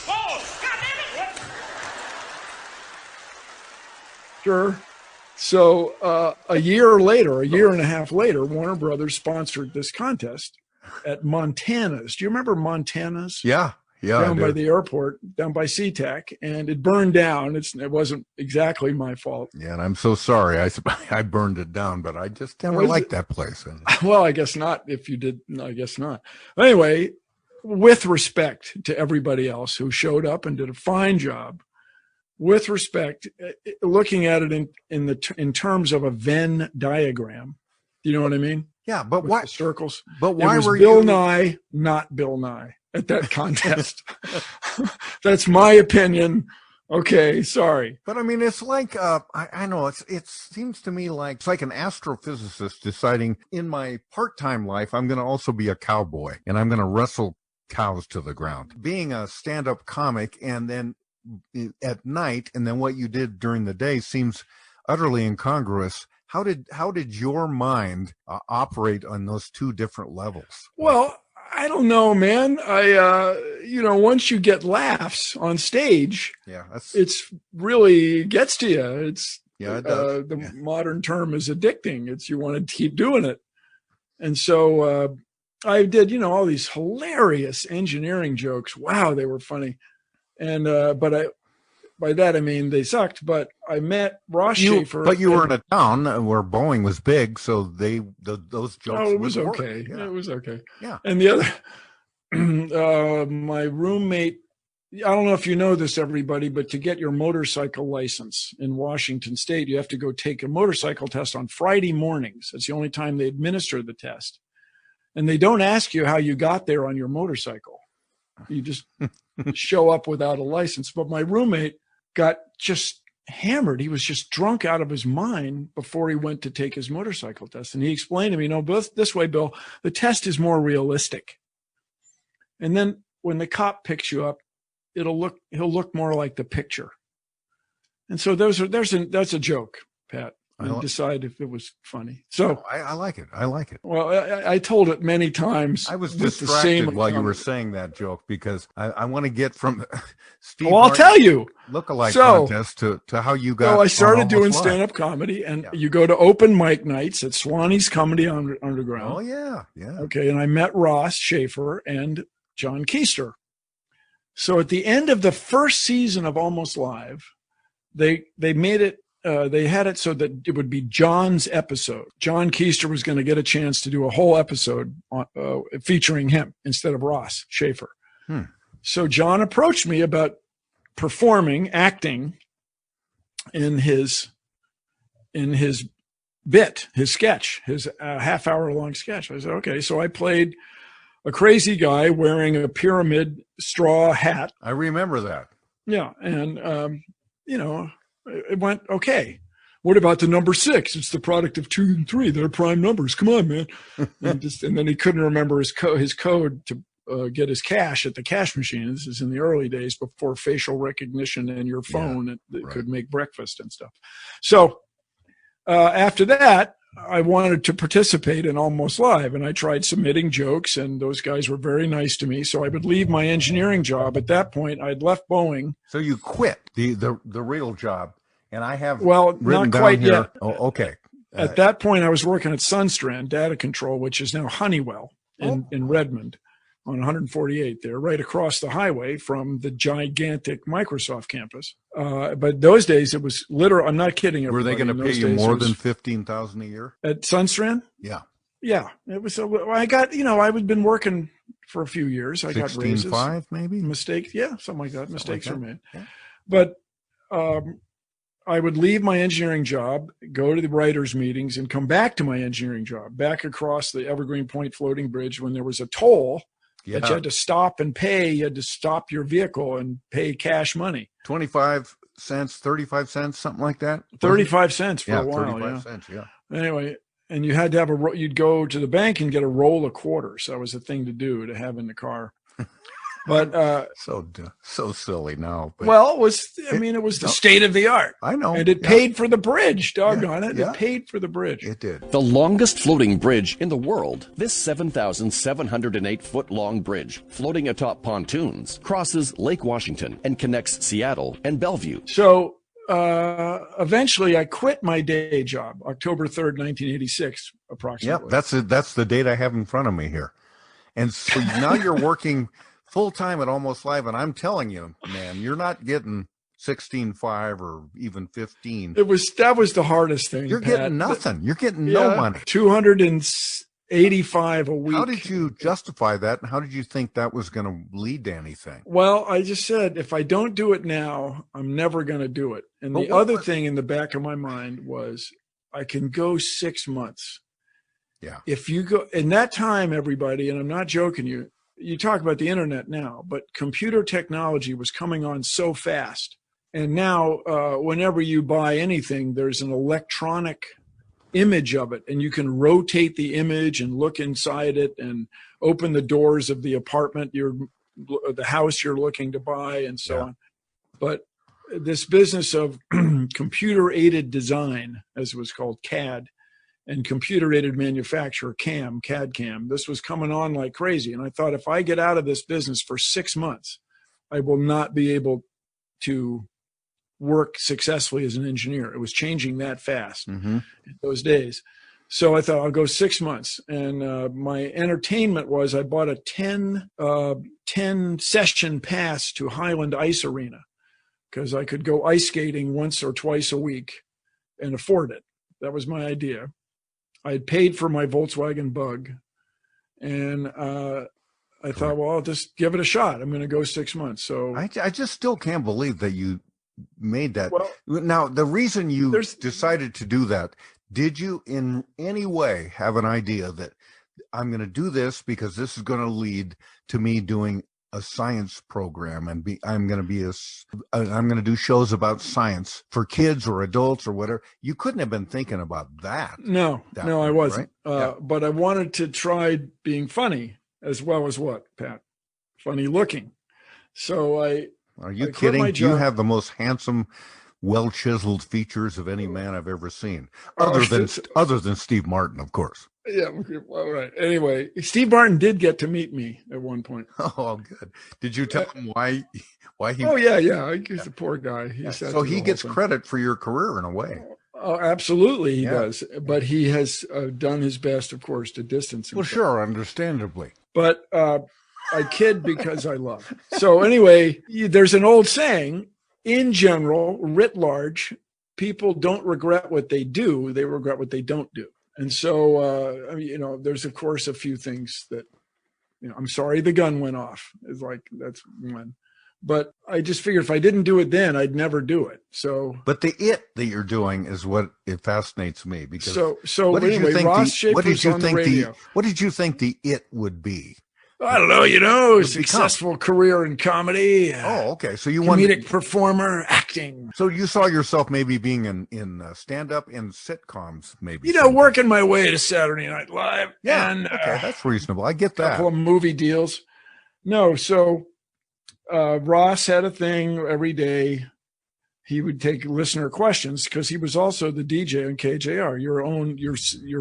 Oh, Sure. So a year and a half later, Warner Brothers sponsored this contest at Montana's. Do you remember Montana's? Yeah. Down by the airport, down by SeaTac, and it burned down. It wasn't exactly my fault. Yeah, and I'm so sorry. I burned it down, but I just never liked that place. Well, I guess not. If you did, I guess not. Anyway, with respect to everybody else who showed up and did a fine job, with respect, looking at it in terms of a Venn diagram, you know what I mean? Yeah, but why circles? But why were Bill Nye, not Bill Nye, at that contest? That's my opinion. Okay, sorry. But I mean, it's like I know it seems to me like it's like an astrophysicist deciding in my part-time life I'm going to also be a cowboy and I'm going to wrestle cows to the ground. Being a stand-up comic and then at night and then what you did during the day seems utterly incongruous. How did your mind operate on those two different levels? Well, I don't know, man. Once you get laughs on stage, yeah, it's really gets to you. Yeah, it does. The modern term is addicting. It's you want to keep doing it. And so I did, all these hilarious engineering jokes. Wow, they were funny. And by that I mean they sucked. But I met Ross Schaefer. But you were in a town where Boeing was big, so those jokes. Oh, it was would okay. Work. Yeah. It was okay. Yeah. And the other, my roommate. I don't know if you know this, everybody, but to get your motorcycle license in Washington State, you have to go take a motorcycle test on Friday mornings. That's the only time they administer the test. And they don't ask you how you got there on your motorcycle. You just show up without a license. But my roommate got just hammered. He was just drunk out of his mind before he went to take his motorcycle test. And he explained to me, this way, Bill, the test is more realistic. And then when the cop picks you up, he'll look more like the picture. And so that's a joke, Pat. And decide if it was funny. So I like it. I like it. Well, I told it many times. I was distracted while you were saying that joke because I want to get from Steve. Well, I'll tell you. Lookalike contest to how you got. So I started doing stand-up comedy, and you go to open mic nights at Swanee's Comedy Underground. Oh yeah, yeah. Okay, and I met Ross Schaefer and John Keister. So at the end of the first season of Almost Live, they made it. They had it so that it would be John's episode. John Keister was going to get a chance to do a whole episode featuring him instead of Ross Schaefer. So John approached me about acting in his bit, his sketch, his half-hour-long sketch. I said, okay. So I played a crazy guy wearing a pyramid straw hat. I remember that. Yeah, and it went okay. What about the number 6? It's the product of 2 and 3. They're prime numbers. Come on, man. and then he couldn't remember his code to get his cash at the cash machine. This is in the early days before facial recognition and your phone could make breakfast and stuff. So after that, I wanted to participate in Almost Live, and I tried submitting jokes, and those guys were very nice to me. So I would leave my engineering job. At that point, I'd left Boeing. So you quit the real job, and I have not quite yet. Oh, okay. At that point, I was working at Sunstrand Data Control, which is now Honeywell in Redmond on 148 there, right across the highway from the gigantic Microsoft campus. But those days it was literal. I'm not kidding. Were they going to pay you more than $15,000 a year at Sunstrand? Yeah. Yeah. It was. I got. I had been working for a few years. I got raises. 16.5 maybe. Mistakes. Yeah, something like that. Mistakes are made. Yeah. But I would leave my engineering job, go to the writers' meetings, and come back to my engineering job, back across the Evergreen Point floating bridge when there was a toll. Yeah. That you had to stop and pay. You had to stop your vehicle and pay cash money. 25 cents, 35 cents, something like that. 35 cents for a while. 35 cents, yeah. Anyway, and you had to have you'd go to the bank and get a roll of quarters. That was a thing to do, to have in the car. But so silly now. But well, it was the state of the art. I know. And it paid for the bridge, doggone it. It paid for the bridge. It did. The longest floating bridge in the world, this 7,708-foot-long bridge, floating atop pontoons, crosses Lake Washington and connects Seattle and Bellevue. So eventually I quit my day job, October 3rd, 1986, approximately. Yeah, that's the date I have in front of me here. And so now you're working full-time at Almost Live, and I'm telling you, man, you're not getting 16.5 or even 15. That was the hardest thing. You're getting nothing. You're getting no money. 285 a week. How did you justify that, and how did you think that was going to lead to anything? Well, I just said, if I don't do it now, I'm never going to do it. And the other thing in the back of my mind was, I can go 6 months. Yeah. If you go, in that time, everybody, and I'm not joking you talk about the internet now, but computer technology was coming on so fast. And now whenever you buy anything, there's an electronic image of it, and you can rotate the image and look inside it and open the doors of the apartment, the house you're looking to buy, and so on. But this business of computer-aided design, as it was called, CAD, and computer-aided manufacture, CAD-CAM. This was coming on like crazy. And I thought, if I get out of this business for 6 months, I will not be able to work successfully as an engineer. It was changing that fast Mm-hmm. in those days. So I thought I'll go 6 months. And my entertainment was I bought a 10 session pass to Highland Ice Arena because I could go ice skating once or twice a week and afford it. That was my idea. I had paid for my Volkswagen Bug. And I thought, well, I'll just give it a shot. I'm going to go 6 months. So I just still can't believe that you made that. Well, now, the reason you decided to do that, did you in any way have an idea that I'm going to do this because this is going to lead to me doing a science program and I'm going to do shows about science for kids or adults or whatever? You couldn't have been thinking about that. No, I wasn't. Right? But I wanted to try being funny as well as what, Pat? Funny looking. So Are you kidding? You have the most handsome, well-chiseled features of any man I've ever seen, other than Steve Martin, of course. Yeah, all right. Anyway, Steve Martin did get to meet me at one point. Oh, good. Did you tell him why he? Oh, yeah. He's a poor guy. So he gets credit for your career in a way. Oh, absolutely, he does. But he has done his best, of course, to distance himself. Well, sure, understandably. But I kid because I love. So anyway, there's an old saying, in general, writ large, people don't regret what they do, they regret what they don't do. And so, there's, of course, a few things that, I'm sorry the gun went off. It's like, that's one. But I just figured if I didn't do it then, I'd never do it. So, but the it that you're doing is what it fascinates me because. So what did you think? What did you think the it would be? I don't know. Successful career in comedy. Oh, okay. So you comedic performer, acting. So you saw yourself maybe being in stand-up in sitcoms, maybe. Working my way to Saturday Night Live. Yeah. And, okay, that's reasonable. I get that. A couple of movie deals. No, so. Ross had a thing every day. He would take listener questions because he was also the DJ on KJR, your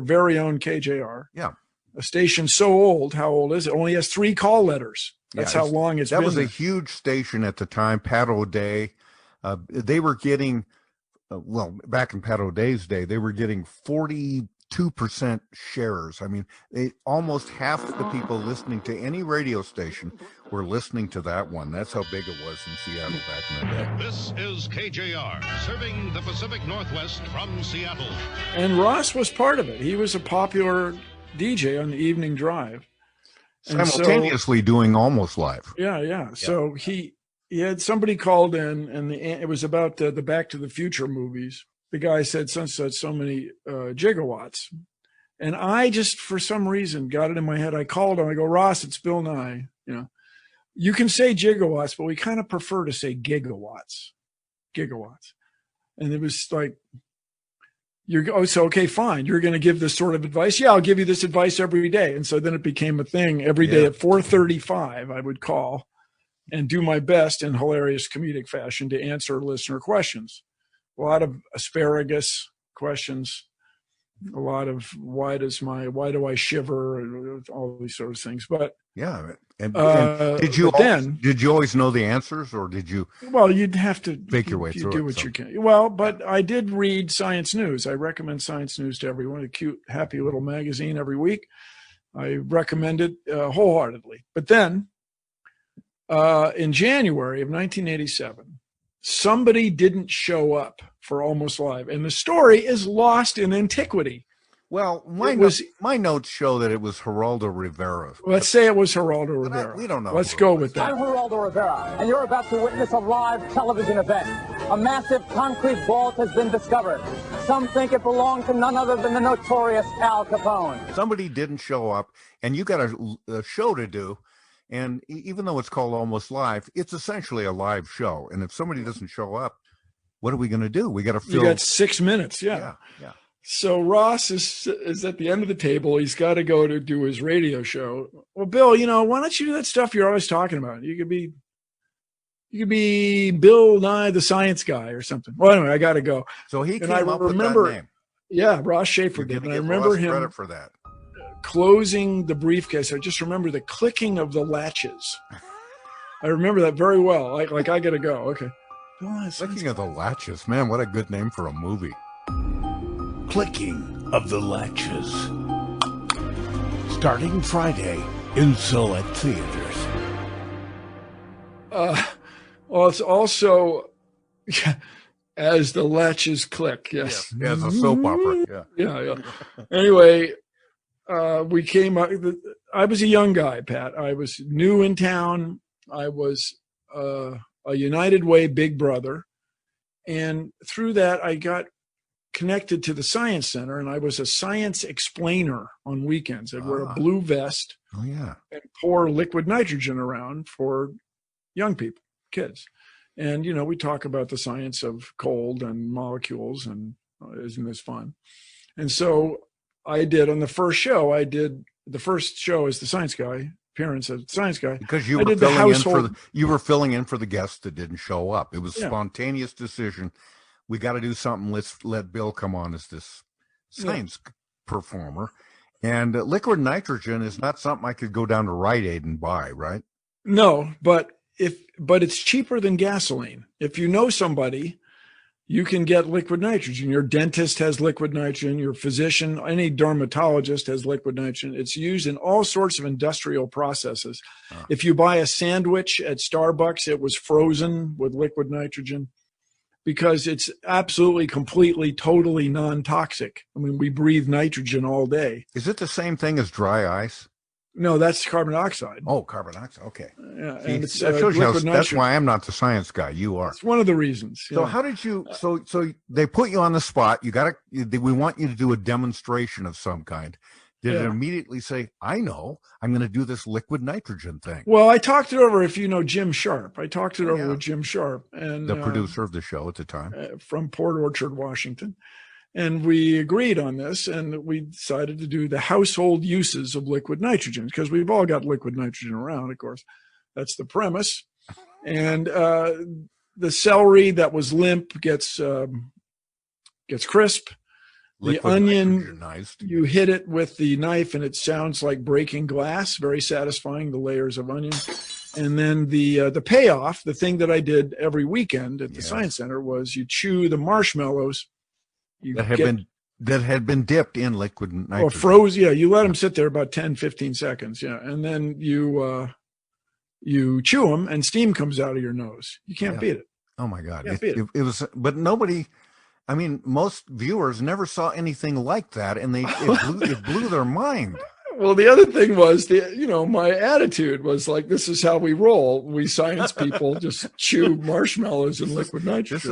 very own KJR. Yeah. A station so old. How old is it? Only has 3 call letters. That's how long it's been. That was a huge station at the time, Pat O'Day. They were getting, back in Pat O'Day's day, they were getting 42% shares. I mean, almost half the people listening to any radio station were listening to that one. That's how big it was in Seattle back in the day. This is KJR, serving the Pacific Northwest from Seattle. And Ross was part of it. He was a popular DJ on the evening drive. Simultaneously doing Almost Live. Yeah. So he had somebody called in, and it was about the Back to the Future movies. The guy said so many gigawatts. And I just, for some reason, got it in my head. I called him. I go, Ross, it's Bill Nye. You can say gigawatts, but we kind of prefer to say gigawatts. And it was like, okay, fine. You're going to give this sort of advice. Yeah, I'll give you this advice every day. And so then it became a thing. Every day at 4:35, I would call and do my best in hilarious comedic fashion to answer listener questions. A lot of asparagus questions, a lot of why do I shiver, all these sort of things. But yeah, and did you always know the answers, or did you? Well, you'd have to make your way through it. Do what you can. Well, but I did read Science News. I recommend Science News to everyone. A cute, happy little magazine every week. I recommend it wholeheartedly. But then, in January of 1987. Somebody didn't show up for Almost Live, and the story is lost in antiquity. Well, my notes show that it was Geraldo Rivera. Let's say it was Geraldo Rivera. We don't know. Let's go with that. I'm Geraldo Rivera, and you're about to witness a live television event. A massive concrete vault has been discovered. Some think it belonged to none other than the notorious Al Capone. Somebody didn't show up, and you got a show to do. And even though it's called Almost Live, it's essentially a live show. And if somebody doesn't show up, what are we going to do? We got to fill. You got 6 minutes. Yeah. So Ross is at the end of the table. He's got to go to do his radio show. Well, Bill, why don't you do that stuff you're always talking about? You could be Bill Nye, the science guy, or something. Well, anyway, I got to go. So he came up with that name. Yeah, Ross Schaefer did. And I remember him credit for that. Closing the briefcase. I just remember the clicking of the latches. I remember that very well. Like I got to go. Okay. Clicking of the Latches. Man, what a good name for a movie. Clicking of the Latches. Starting Friday in select theaters. Well, it's also as the latches click. Yes. Yeah, as a soap opera. Yeah. Anyway, we came up. I was a young guy, Pat. I was new in town. I was a United Way big brother. And through that, I got connected to the Science Center, and I was a science explainer on weekends. I'd wear a blue vest and pour liquid nitrogen around for young people, kids. And, we talk about the science of cold and molecules, and isn't this fun? And so I did on the first show, the first show as the science guy, appearance as the science guy. Because you were filling in for the guests that didn't show up. It was a spontaneous decision. We got to do something. Let's let Bill come on as this science performer. And liquid nitrogen is not something I could go down to Rite Aid and buy, right? No, but it's cheaper than gasoline. If you know somebody, you can get liquid nitrogen. Your dentist has liquid nitrogen. Your physician, any dermatologist has liquid nitrogen. It's used in all sorts of industrial processes. If you buy a sandwich at Starbucks, it was frozen with liquid nitrogen because it's absolutely, completely, totally non-toxic. I mean, we breathe nitrogen all day. Is it the same thing as dry ice? No, that's carbon dioxide. Oh, carbon dioxide. Okay. Yeah, See, and it's that shows you liquid that's nitrogen. why I'm not the science guy. You are. It's one of the reasons. So how did you? So they put you on the spot. We want you to do a demonstration of some kind. Did it immediately say, "I know, I'm going to do this liquid nitrogen thing"? Well, I talked it over. If you know Jim Sharp, I talked it over with Jim Sharp, and the producer of the show at the time, from Port Orchard, Washington. And we agreed on this, and we decided to do the household uses of liquid nitrogen, because we've all got liquid nitrogen around, of course. That's the premise. And the celery that was limp gets crisp. Liquid the onion, nitrogenized. You hit it with the knife, and it sounds like breaking glass. Very satisfying, the layers of onion. And then the payoff, the thing that I did every weekend at the Science Center, was you chew the marshmallows. That had been dipped in liquid nitrogen. Or froze, you let them sit there about 10, 15 seconds, and then you chew them, and steam comes out of your nose. You can't beat it. Oh my God! It was, but nobody. I mean, most viewers never saw anything like that, and it blew their mind. Well, the other thing was my attitude was like, this is how we roll. We science people just chew marshmallows and liquid nitrogen.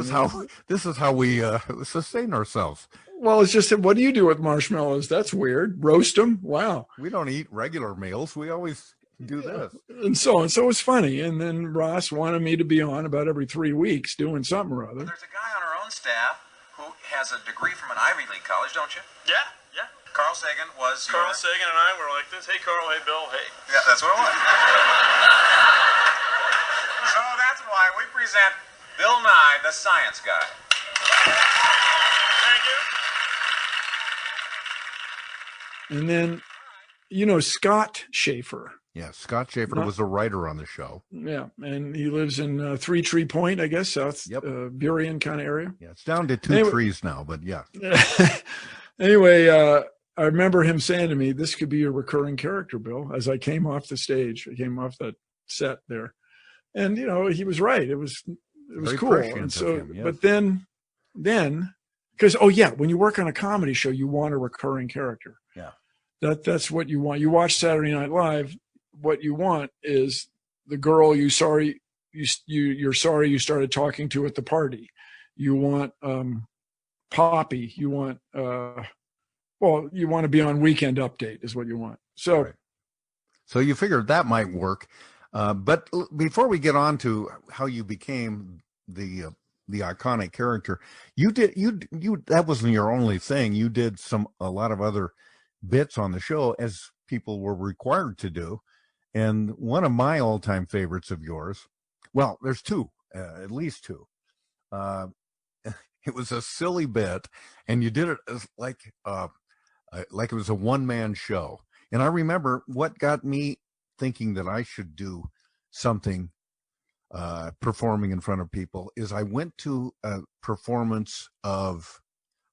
This is how we sustain ourselves. Well, it's just, what do you do with marshmallows? That's weird. Roast them? Wow. We don't eat regular meals. We always do this. And so on. So it was funny. And then Ross wanted me to be on about every 3 weeks doing something or other. There's a guy on our own staff who has a degree from an Ivy League college, don't you? Yeah. Carl Sagan was Carl Sagan and I were like this. Hey, Carl. Hey, Bill. Hey. Yeah, that's what it was. So that's why we present Bill Nye, the science guy. Thank you. And then, Scott Schaefer. Yeah, Scott Schaefer was a writer on the show. Yeah, and he lives in Three Tree Point, I guess, South Burien kind of area. Yeah, it's down to two trees now, but yeah. Anyway, I remember him saying to me, "This could be a recurring character, Bill," as I came off the stage. I came off that set there. And, he was right. It was Very cool. And so, him, yes. But then, because, when you work on a comedy show, you want a recurring character. Yeah. That's what you want. You watch Saturday Night Live. What you want is the girl you're sorry you started talking to at the party. You want Poppy. You want you want to be on Weekend Update is what you want. So, So you figured that might work. But before we get on to how you became the iconic character, that wasn't your only thing. You did a lot of other bits on the show, as people were required to do. And one of my all-time favorites of yours, well, there's two, at least two. It was a silly bit, and you did it as like it was a one-man show. And I remember what got me thinking that I should do something performing in front of people is I went to a performance of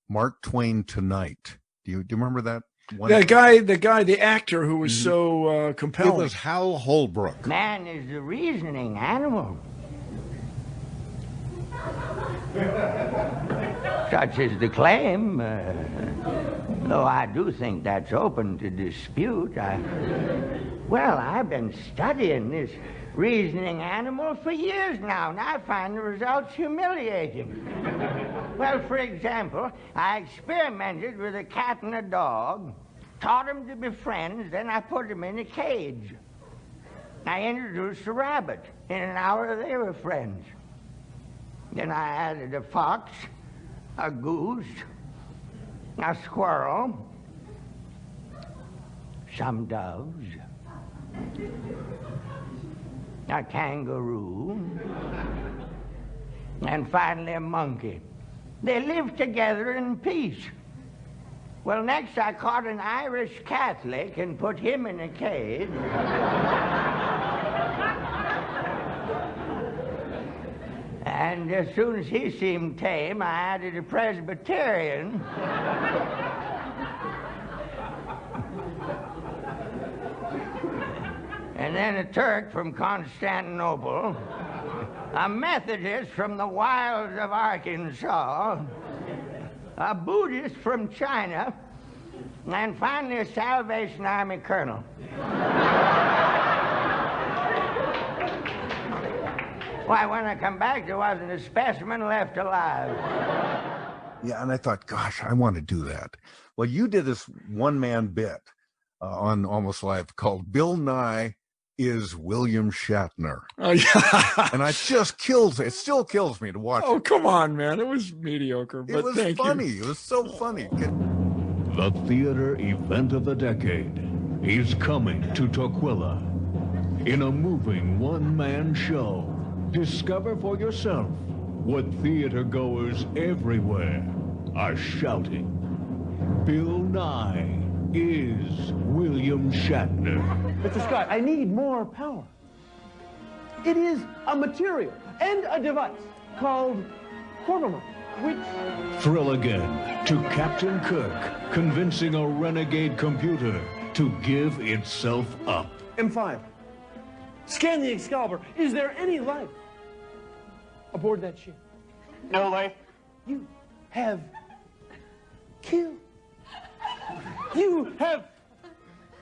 Mark Twain Tonight. Do you remember that? The actor who was so compelling. It was Hal Holbrook. Man is a reasoning animal. Such is the claim, though I do think that's open to dispute. I've been studying this reasoning animal for years now, and I find the results humiliating. Well, for example, I experimented with a cat and a dog, taught them to be friends, then I put them in a cage. I introduced a rabbit. In an hour, they were friends. Then I added a fox, a goose, a squirrel, some doves, a kangaroo, and finally a monkey. They lived together in peace. Well, next I caught an Irish Catholic and put him in a cage. And as soon as he seemed tame, I added a Presbyterian. And then a Turk from Constantinople, a Methodist from the wilds of Arkansas, a Buddhist from China, and finally a Salvation Army colonel. Why, when I come back, there wasn't a specimen left alive. Yeah, and I thought, gosh, I want to do that. Well, you did this one-man bit on Almost Live called Bill Nye is William Shatner. Oh, yeah. And it still kills me to watch it. Oh, come on, man. It was mediocre, but it was funny. It was so funny. The theater event of the decade is coming to Tukwila in a moving one-man show. Discover for yourself what theater goers everywhere are shouting. Bill Nye is William Shatner. Mr. Scott, I need more power. It is a material and a device called provable, which... Thrill again to Captain Kirk convincing a renegade computer to give itself up. M5. Scan the Excalibur. Is there any life aboard that ship? No life. You have killed. You have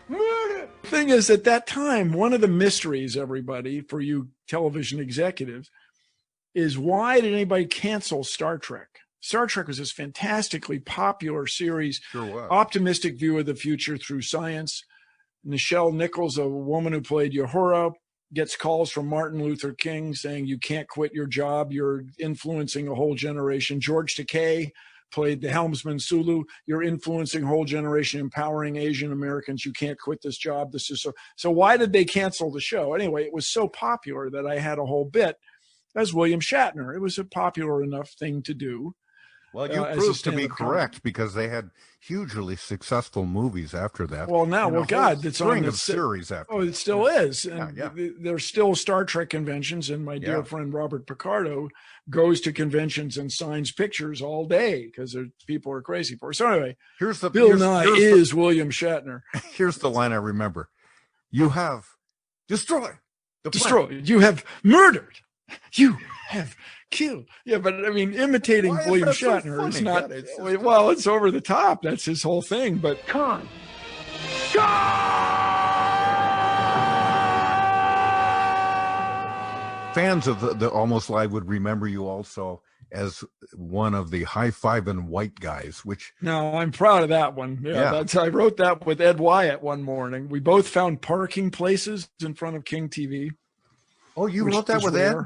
murdered. Thing is, at that time, one of the mysteries, everybody, for you television executives, is why did anybody cancel Star Trek? Star Trek was this fantastically popular series, Sure was. optimistic view of the future through science. Nichelle Nichols, a woman who played Uhura, gets calls from Martin Luther King saying, you can't quit your job. You're influencing a whole generation. George Takei played the helmsman Sulu. You're influencing a whole generation, empowering Asian Americans. You can't quit this job. This is so why did they cancel the show? Anyway, it was so popular that I had a whole bit as William Shatner. It was a popular enough thing to do. Well, you proved to be correct because they had hugely successful movies after that. Well, now, well, God, it's on the series after. Oh, it still is. And yeah. There's still Star Trek conventions, and my dear friend Robert Picardo goes to conventions and signs pictures all day because people are crazy for it. So anyway, Bill Nye is William Shatner. Here's the line I remember. You have destroyed. You have murdered. You have killed. Yeah, but I mean, imitating William Shatner is not, well, it's over the top. That's his whole thing, but Con. Fans of the Almost Live would remember you also as one of the high-fiving white guys, which... No, I'm proud of that one. Yeah. I wrote that with Ed Wyatt one morning. We both found parking places in front of King TV. Oh, you wrote that with Ed?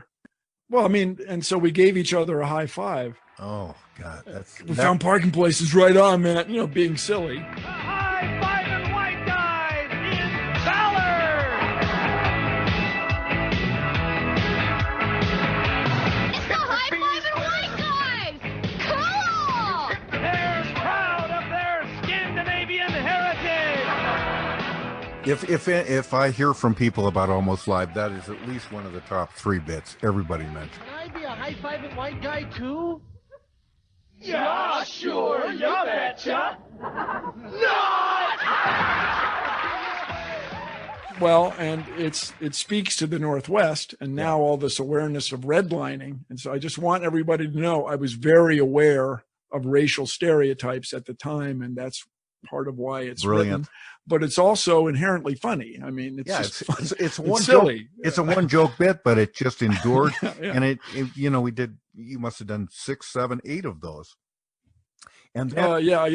Well, I mean, and so we gave each other a high five. Oh, God. We found parking places right on, man, being silly. High-fiving white guys in Valor! It's the high-fiving white guys! Cool! They're proud of their Scandinavian heritage! If I hear from people about Almost Live, that is at least one of the top 3 bits everybody mentions. Can I be a high-fiving white guy too? Yeah, sure, you betcha. Well, and it speaks to the Northwest, and now all this awareness of redlining. And so I just want everybody to know I was very aware of racial stereotypes at the time, and that's part of why it's brilliant. Written. But it's also inherently funny. I mean, it's one silly. Joke, it's a one joke bit, but it just endured. Yeah. And it you must have done 6, 7, 8 of those. And then, yeah.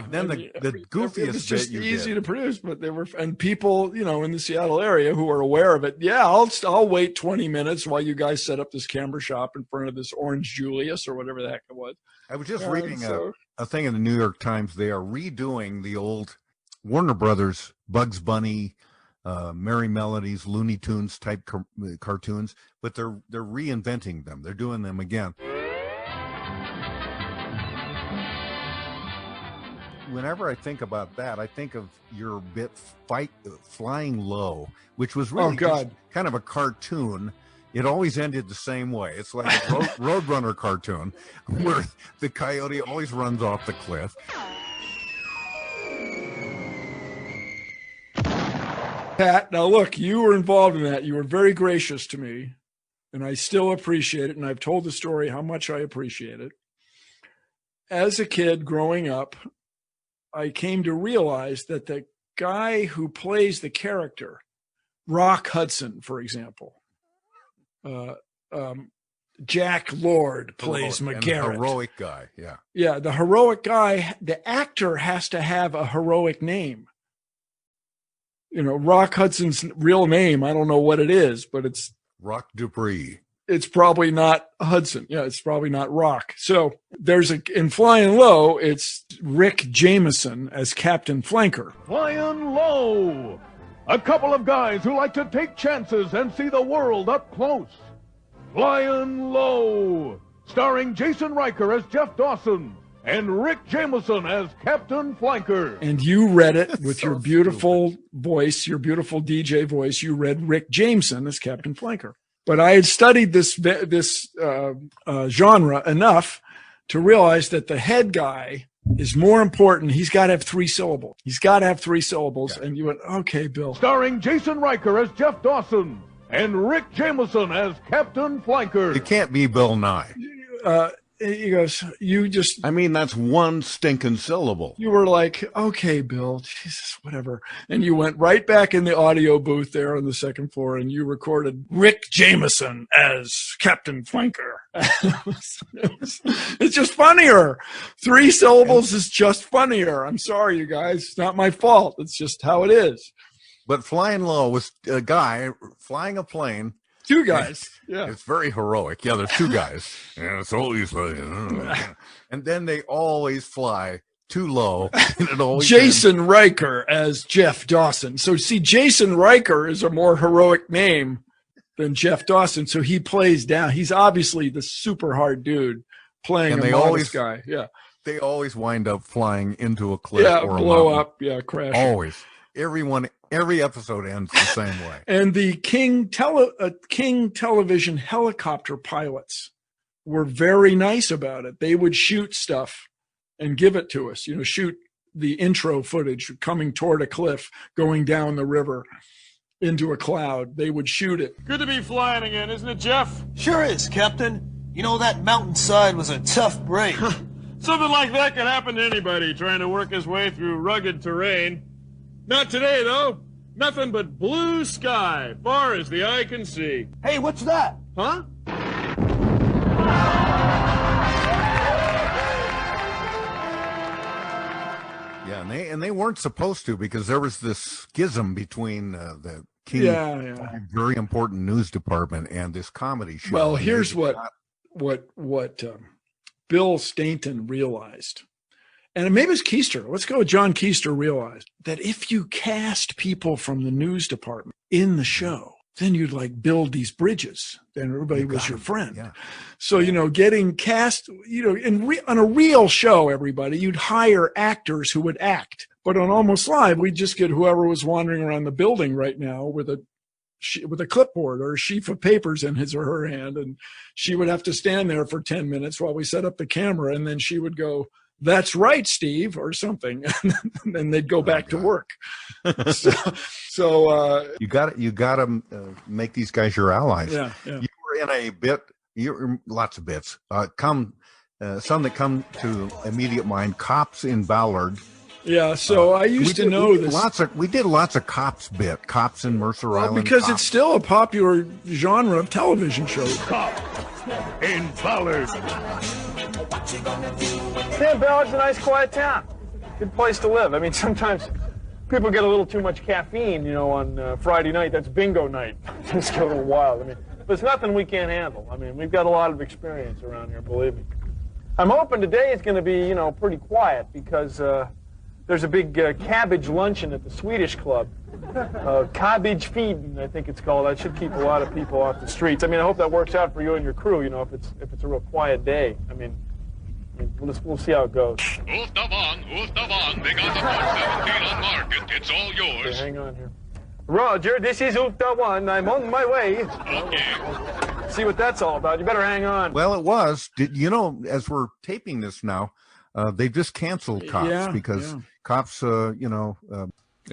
Then the goofiest it was just bit easy to produce, but they were, and people, in the Seattle area who are aware of it. Yeah, I'll wait 20 minutes while you guys set up this camera shop in front of this Orange Julius or whatever the heck it was. I was just reading a thing in the New York Times. They are redoing the old Warner Brothers Bugs Bunny, Merry Melodies, Looney Tunes type cartoons, but they're reinventing them. They're doing them again. Whenever I think about that, I think of your bit Flying Low, which was really just kind of a cartoon. It always ended the same way. It's like a Roadrunner cartoon where the coyote always runs off the cliff. Pat, now look, you were involved in that. You were very gracious to me, and I still appreciate it, and I've told the story how much I appreciate it. As a kid growing up, I came to realize that the guy who plays the character, Rock Hudson, for example, Jack Lord plays McGarrett. Heroic guy, yeah. Yeah, the heroic guy, the actor has to have a heroic name. Rock Hudson's real name, I don't know what it is, but it's Rock Dupree. It's probably not Hudson. Yeah, it's probably not Rock. So in Flying Low, it's Rick Jameson as Captain Flanker. Flying Low, a couple of guys who like to take chances and see the world up close. Flying Low, starring Jason Riker as Jeff Dawson and Rick Jameson as Captain Flanker. And you read it with your beautiful voice, your beautiful DJ voice. You read Rick Jameson as Captain Flanker. But I had studied this genre enough to realize that the head guy is more important. He's got to have 3 syllables. Yeah. And you went, okay, Bill. Starring Jason Riker as Jeff Dawson and Rick Jameson as Captain Flanker. It can't be Bill Nye. He goes, that's one stinking syllable. You were like, okay, Bill, Jesus, whatever. And you went right back in the audio booth there on the second floor and you recorded Rick Jameson as Captain Flanker. It's just funnier. 3 syllables is just funnier. I'm sorry, you guys. It's not my fault. It's just how it is. But Flying Low was a guy flying a plane. 2 guys. Yeah. It's very heroic. Yeah, there's 2 guys. And it's always and then they always fly too low. And it always Jason Riker as Jeff Dawson. So see, Jason Riker is a more heroic name than Jeff Dawson. So he plays down. He's obviously the super hard dude playing a modest guy. Yeah. They always wind up flying into a cliff or blow up. Yeah, crash. Always. Every episode ends the same way. And the King Television helicopter pilots were very nice about it. They would shoot stuff and give it to us, shoot the intro footage coming toward a cliff, going down the river into a cloud. They would shoot it. Good to be flying again, isn't it, Jeff? Sure is, Captain. That mountainside was a tough break. Something like that could happen to anybody trying to work his way through rugged terrain. Not today, though. Nothing but blue sky, far as the eye can see. Hey, what's that? Huh? Yeah, and they weren't supposed to, because there was this schism between the King, very important news department, and this comedy show. Well, here's what Bill Stainton realized. And maybe it's Keister. Let's go with John Keister realized that if you cast people from the news department in the show, then you'd build these bridges. Then everybody was your friend. Yeah. So, getting cast, on a real show, everybody, you'd hire actors who would act. But on Almost Live, we just get whoever was wandering around the building right now with a clipboard or a sheaf of papers in his or her hand, and she would have to stand there for 10 minutes while we set up the camera, and then she would go, "That's right, Steve," or something, and then they'd go back to work. So you got to make these guys your allies. Yeah. You were in a bit. Lots of bits. Some that come to immediate mind. Cops in Ballard. Yeah, so I used to know this. We did lots of cops in Mercer Island. Because it's still a popular genre of television shows. Cops in Ballard. Yeah, Ballard's a nice, quiet town. Good place to live. I mean, sometimes people get a little too much caffeine, on Friday night. That's bingo night. Just get a little wild. I mean, there's nothing we can't handle. I mean, we've got a lot of experience around here, believe me. I'm hoping today is going to be, pretty quiet because there's a big cabbage luncheon at the Swedish Club. Cabbage feeding, I think it's called. That should keep a lot of people off the streets. I mean, I hope that works out for you and your crew, if it's a real quiet day. I mean, we'll see how it goes. Ustavan, they got the 117 on market. It's all yours. Okay, hang on here. Roger, this is Ustavan. I'm on my way. Okay. See what that's all about. You better hang on. Well, it was. As we're taping this now, they just canceled Cops because Cops, I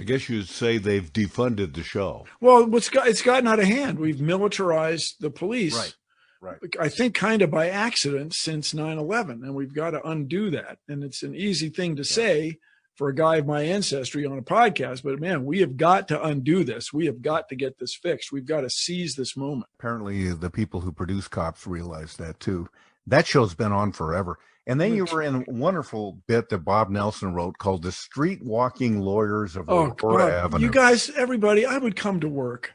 guess you'd say they've defunded the show. Well, it's gotten out of hand. We've militarized the police. Right. I think kind of by accident since 9/11, and we've got to undo that. And it's an easy thing to say for a guy of my ancestry on a podcast, but man, we have got to undo this. We have got to get this fixed. We've got to seize this moment. Apparently the people who produce Cops realize that too. That show's been on forever. And then you were in a wonderful bit that Bob Nelson wrote called The Street Walking Lawyers of Aurora Avenue. You guys, everybody, I would come to work,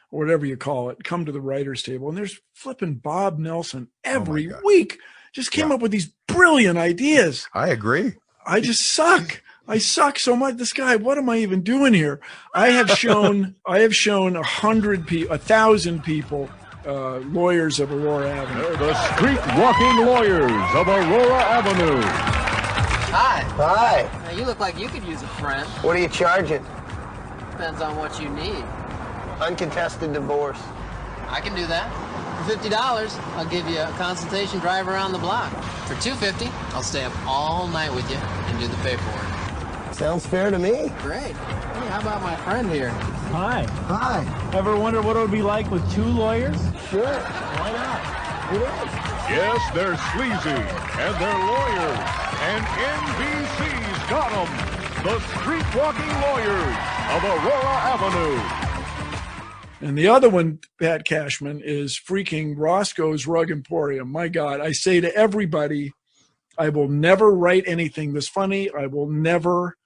or whatever you call it, come to the writer's table, and there's flipping Bob Nelson every week. Just came up with these brilliant ideas. I agree. I just suck. I suck so much. This guy, what am I even doing here? I have shown 1,000 people lawyers of Aurora Avenue. They're the street walking lawyers of Aurora Avenue. Hi. Hi. Now, you look like you could use a friend. What are you charging? Depends on what you need. Uncontested divorce. I can do that. For $50, I'll give you a consultation drive around the block. For $250, I'll stay up all night with you and do the paperwork. Sounds fair to me. Great. Hey, how about my friend here? Hi. Hi. Ever wonder what it would be like with two lawyers? Sure. Why not? It is. Yes, they're sleazy, and they're lawyers, and NBC's got them. The street walking lawyers of Aurora Avenue. And the other one, Pat Cashman, is freaking Roscoe's Rug Emporium. My God, I say to everybody, I will never write anything this funny. I will never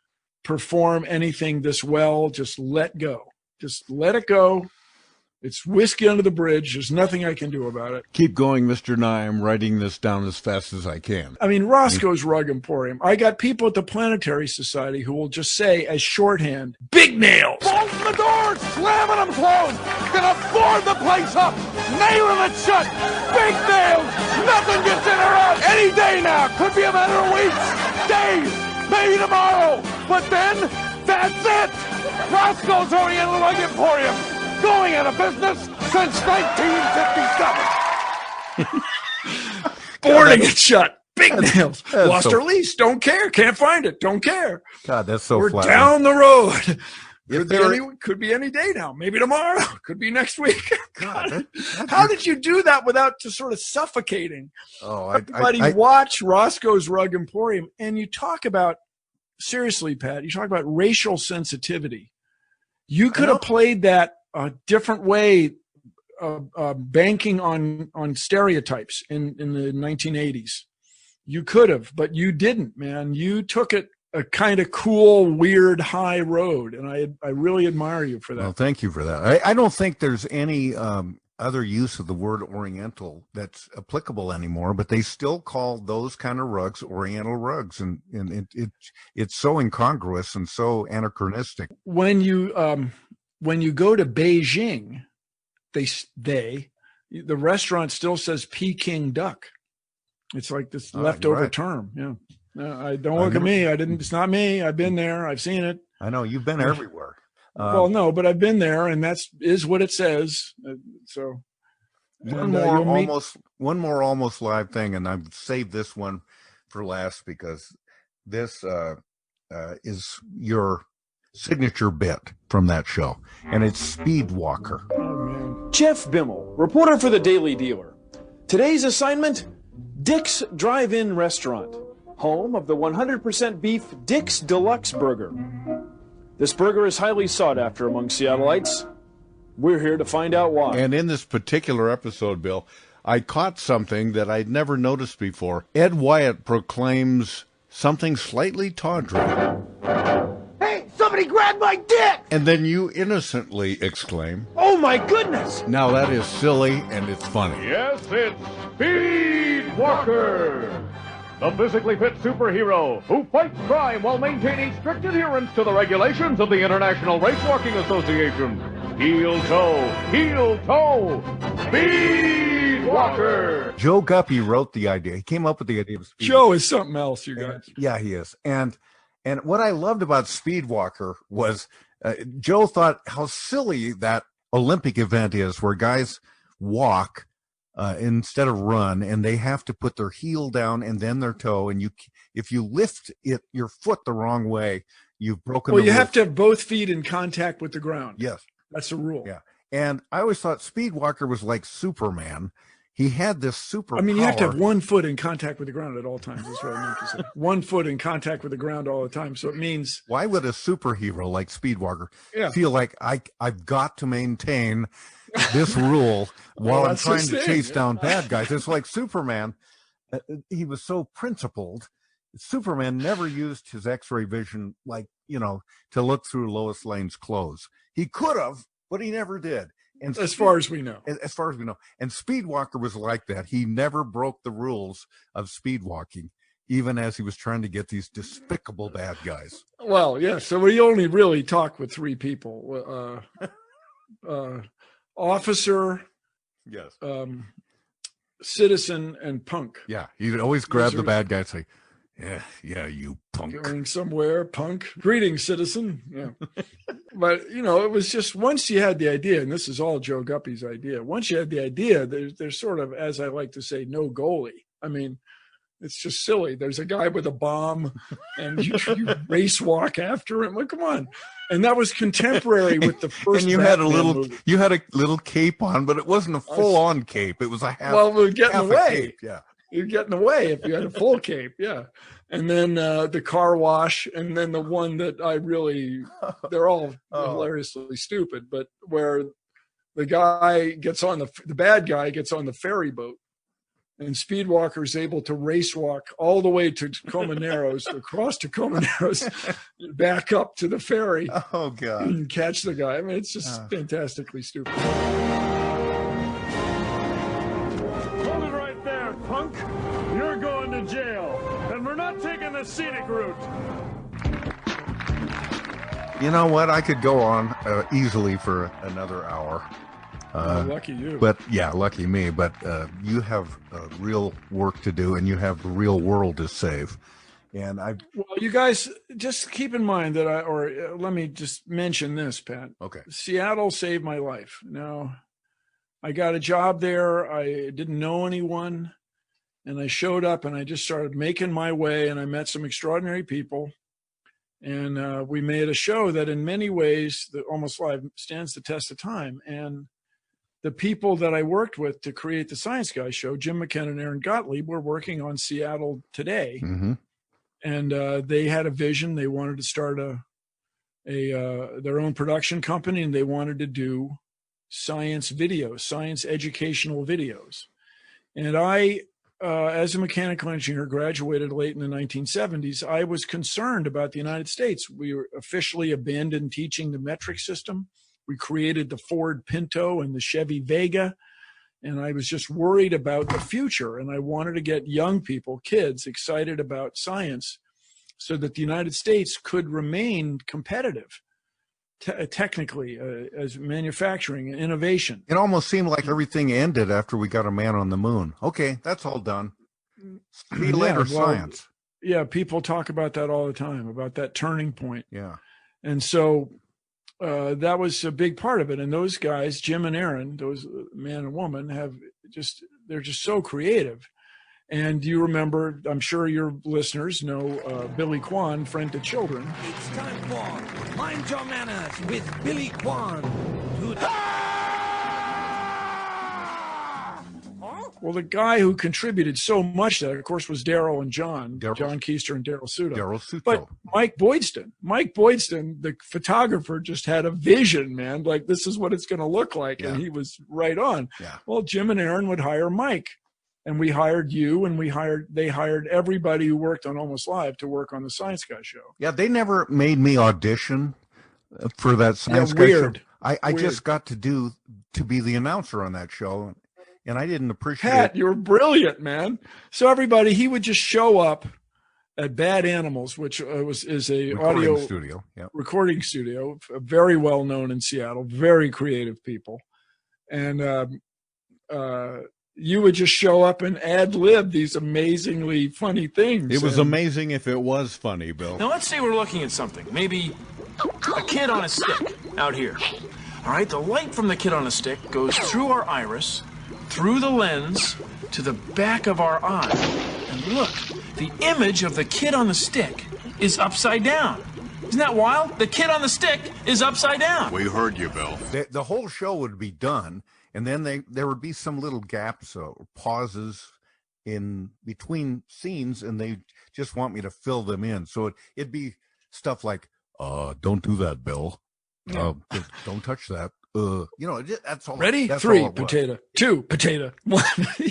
perform anything this well. Just let go. Just let it go. It's whiskey under the bridge. There's nothing I can do about it. Keep going, Mr. Nye. I'm writing this down as fast as I can. I mean, Roscoe's Rug Emporium. I got people at the Planetary Society who will just say as shorthand, big nails. Bolting the doors, slamming them closed. Gonna board the place up, nailing it shut. Big nails. Nothing gets in or out. Any day now. Could be a matter of weeks, days, maybe tomorrow. But then, that's it. Roscoe's Oriental Rug Emporium. Going out of business since 1957. Boarding it shut. Big nails. that's Lost so- our lease. Don't care. Can't find it. Don't care. God, that's so We're flattering. down the road. If Could be any day now. Maybe tomorrow. Could be next week. God, How did you do that without just sort of suffocating? Oh, Everybody watch Roscoe's Rug Emporium, and you talk about, seriously, Pat, you talk about racial sensitivity. You could have played that a different way, banking on stereotypes in the 1980s. You could have, but you didn't, man. You took it a kind of cool, weird, high road, and I really admire you for that. Well, thank you for that. I don't think there's any other use of the word Oriental that's applicable anymore, but they still call those kind of rugs Oriental rugs, and it's so incongruous and so anachronistic. When you go to Beijing, the restaurant still says Peking duck. It's like this leftover term. Yeah. No, don't look at me. I didn't. It's not me. I've been there. I've seen it. I know you've been everywhere. Well, no, but I've been there, and is what it says. So one more almost live thing, and I've saved this one for last because this is your signature bit from that show, and it's Speedwalker. Jeff Bimmel, reporter for the Daily Dealer. Today's assignment, Dick's Drive-In Restaurant, home of the 100% beef Dick's Deluxe Burger. This burger is highly sought after among Seattleites. We're here to find out why. And in this particular episode, Bill, I caught something that I'd never noticed before. Ed Wyatt proclaims something slightly tawdry. Hey, somebody grabbed my dick! And then you innocently exclaim, Oh my goodness! Now that is silly and it's funny. Yes, it's Speedwalker, the physically fit superhero who fights crime while maintaining strict adherence to the regulations of the International Racewalking Association. Heel toe, Speedwalker. Joe Guppy wrote the idea. He came up with the idea of Speedwalker. Joe is something else, you guys. Yeah, he is. And what I loved about Speedwalker was Joe thought how silly that Olympic event is where guys walk instead of run, and they have to put their heel down and then their toe, and if you lift your foot the wrong way, you've broken the you rule. have to have both feet in contact with the ground. Yes. That's the rule. Yeah. And I always thought Speedwalker was like Superman. He had this super I mean, you have to power. have one foot in contact with the ground at all times. That's what I meant to say. One foot in contact with the ground all the time. So it means... Why would a superhero like Speedwalker Yeah. feel like I've got to maintain this rule while I'm trying to chase down bad guys? It's like Superman. He was so principled. Superman never used his X-ray vision, to look through Lois Lane's clothes. He could have, but he never did. And as far as we know. As far as we know. And Speedwalker was like that. He never broke the rules of speedwalking, even as he was trying to get these despicable bad guys. Well, yeah. So we only really talk with three people. Officer, yes, citizen, and punk. Yeah, you'd always grab the bad guy and say, yeah, you punk. Going somewhere, punk. Greetings, citizen. Yeah. But, it was just once you had the idea, and this is all Joe Guppy's idea, once you had the idea, there's sort of, as I like to say, no goalie. I mean, it's just silly. There's a guy with a bomb, and you race walk after him. Like, come on. And that was contemporary with the first. And you Batman had a little cape on, but it wasn't a full-on cape. It was a half. Well, we're getting away. Cape, yeah. You're getting away if you had a full cape, yeah. And then the car wash, and then the one that they're all hilariously stupid, but where the guy gets on the bad guy gets on the ferry boat, and Speedwalker is able to race walk all the way to Tacoma Narrows, across Tacoma Narrows, back up to the ferry. Oh, God. And catch the guy. I mean, it's just fantastically stupid. Punk, you're going to jail, and we're not taking the scenic route. You know what? I could go on easily for another hour. Lucky you. But yeah, lucky me. But you have real work to do, and you have the real world to save. And well, you guys just keep in mind that let me just mention this, Pat. Okay. Seattle saved my life. Now, I got a job there. I didn't know anyone. And I showed up and I just started making my way, and I met some extraordinary people. And we made a show that in many ways, the Almost Live, stands the test of time. And the people that I worked with to create the Science Guy show, Jim McKenna and Aaron Gottlieb, were working on Seattle Today. Mm-hmm. And they had a vision. They wanted to start their own production company, and they wanted to do science videos, science educational videos. And I, as a mechanical engineer, graduated late in the 1970s. I was concerned about the United States. We were officially abandoned teaching the metric system. We created the Ford Pinto and the Chevy Vega. And I was just worried about the future. And I wanted to get young people, kids, excited about science so that the United States could remain competitive technically as manufacturing and innovation. It almost seemed like everything ended after we got a man on the moon. Okay, that's all done. See you later, science. Yeah, people talk about that all the time, about that turning point. Yeah. And so that was a big part of it. And those guys, Jim and Aaron, those man and woman, they're just so creative. And you remember, I'm sure your listeners know Billy Kwan, Friend to Children. It's time for Mind Your Manners with Billy Kwan. Well, the guy who contributed so much to that, of course, was Darryl and John Keister and Darryl Suto. But Mike Boydston, the photographer, just had a vision, man. Like, this is what it's going to look like. Yeah. And he was right on. Yeah. Well, Jim and Aaron would hire Mike. And we hired you, and they hired everybody who worked on Almost Live to work on the Science Guy show. Yeah, they never made me audition for that Science Guy show. I just got to be the announcer on that show, and I didn't appreciate Pat, you're brilliant, man. So everybody, he would just show up at Bad Animals, which is a audio studio, recording studio, very well known in Seattle, very creative people, and you would just show up and ad-lib these amazingly funny things. It was amazing if it was funny, Bill. Now let's say we're looking at something. Maybe a kid on a stick out here. All right, the light from the kid on a stick goes through our iris, through the lens, to the back of our eye. And look, the image of the kid on the stick is upside down. Isn't that wild? The kid on the stick is upside down. We heard you, Bill. The whole show would be done, and then there would be some little gaps or pauses in between scenes, and they just want me to fill them in. So it'd be stuff like, don't do that, Bill. Don't touch that. That's all. Ready? That's 3, all potato. 2, potato. 1.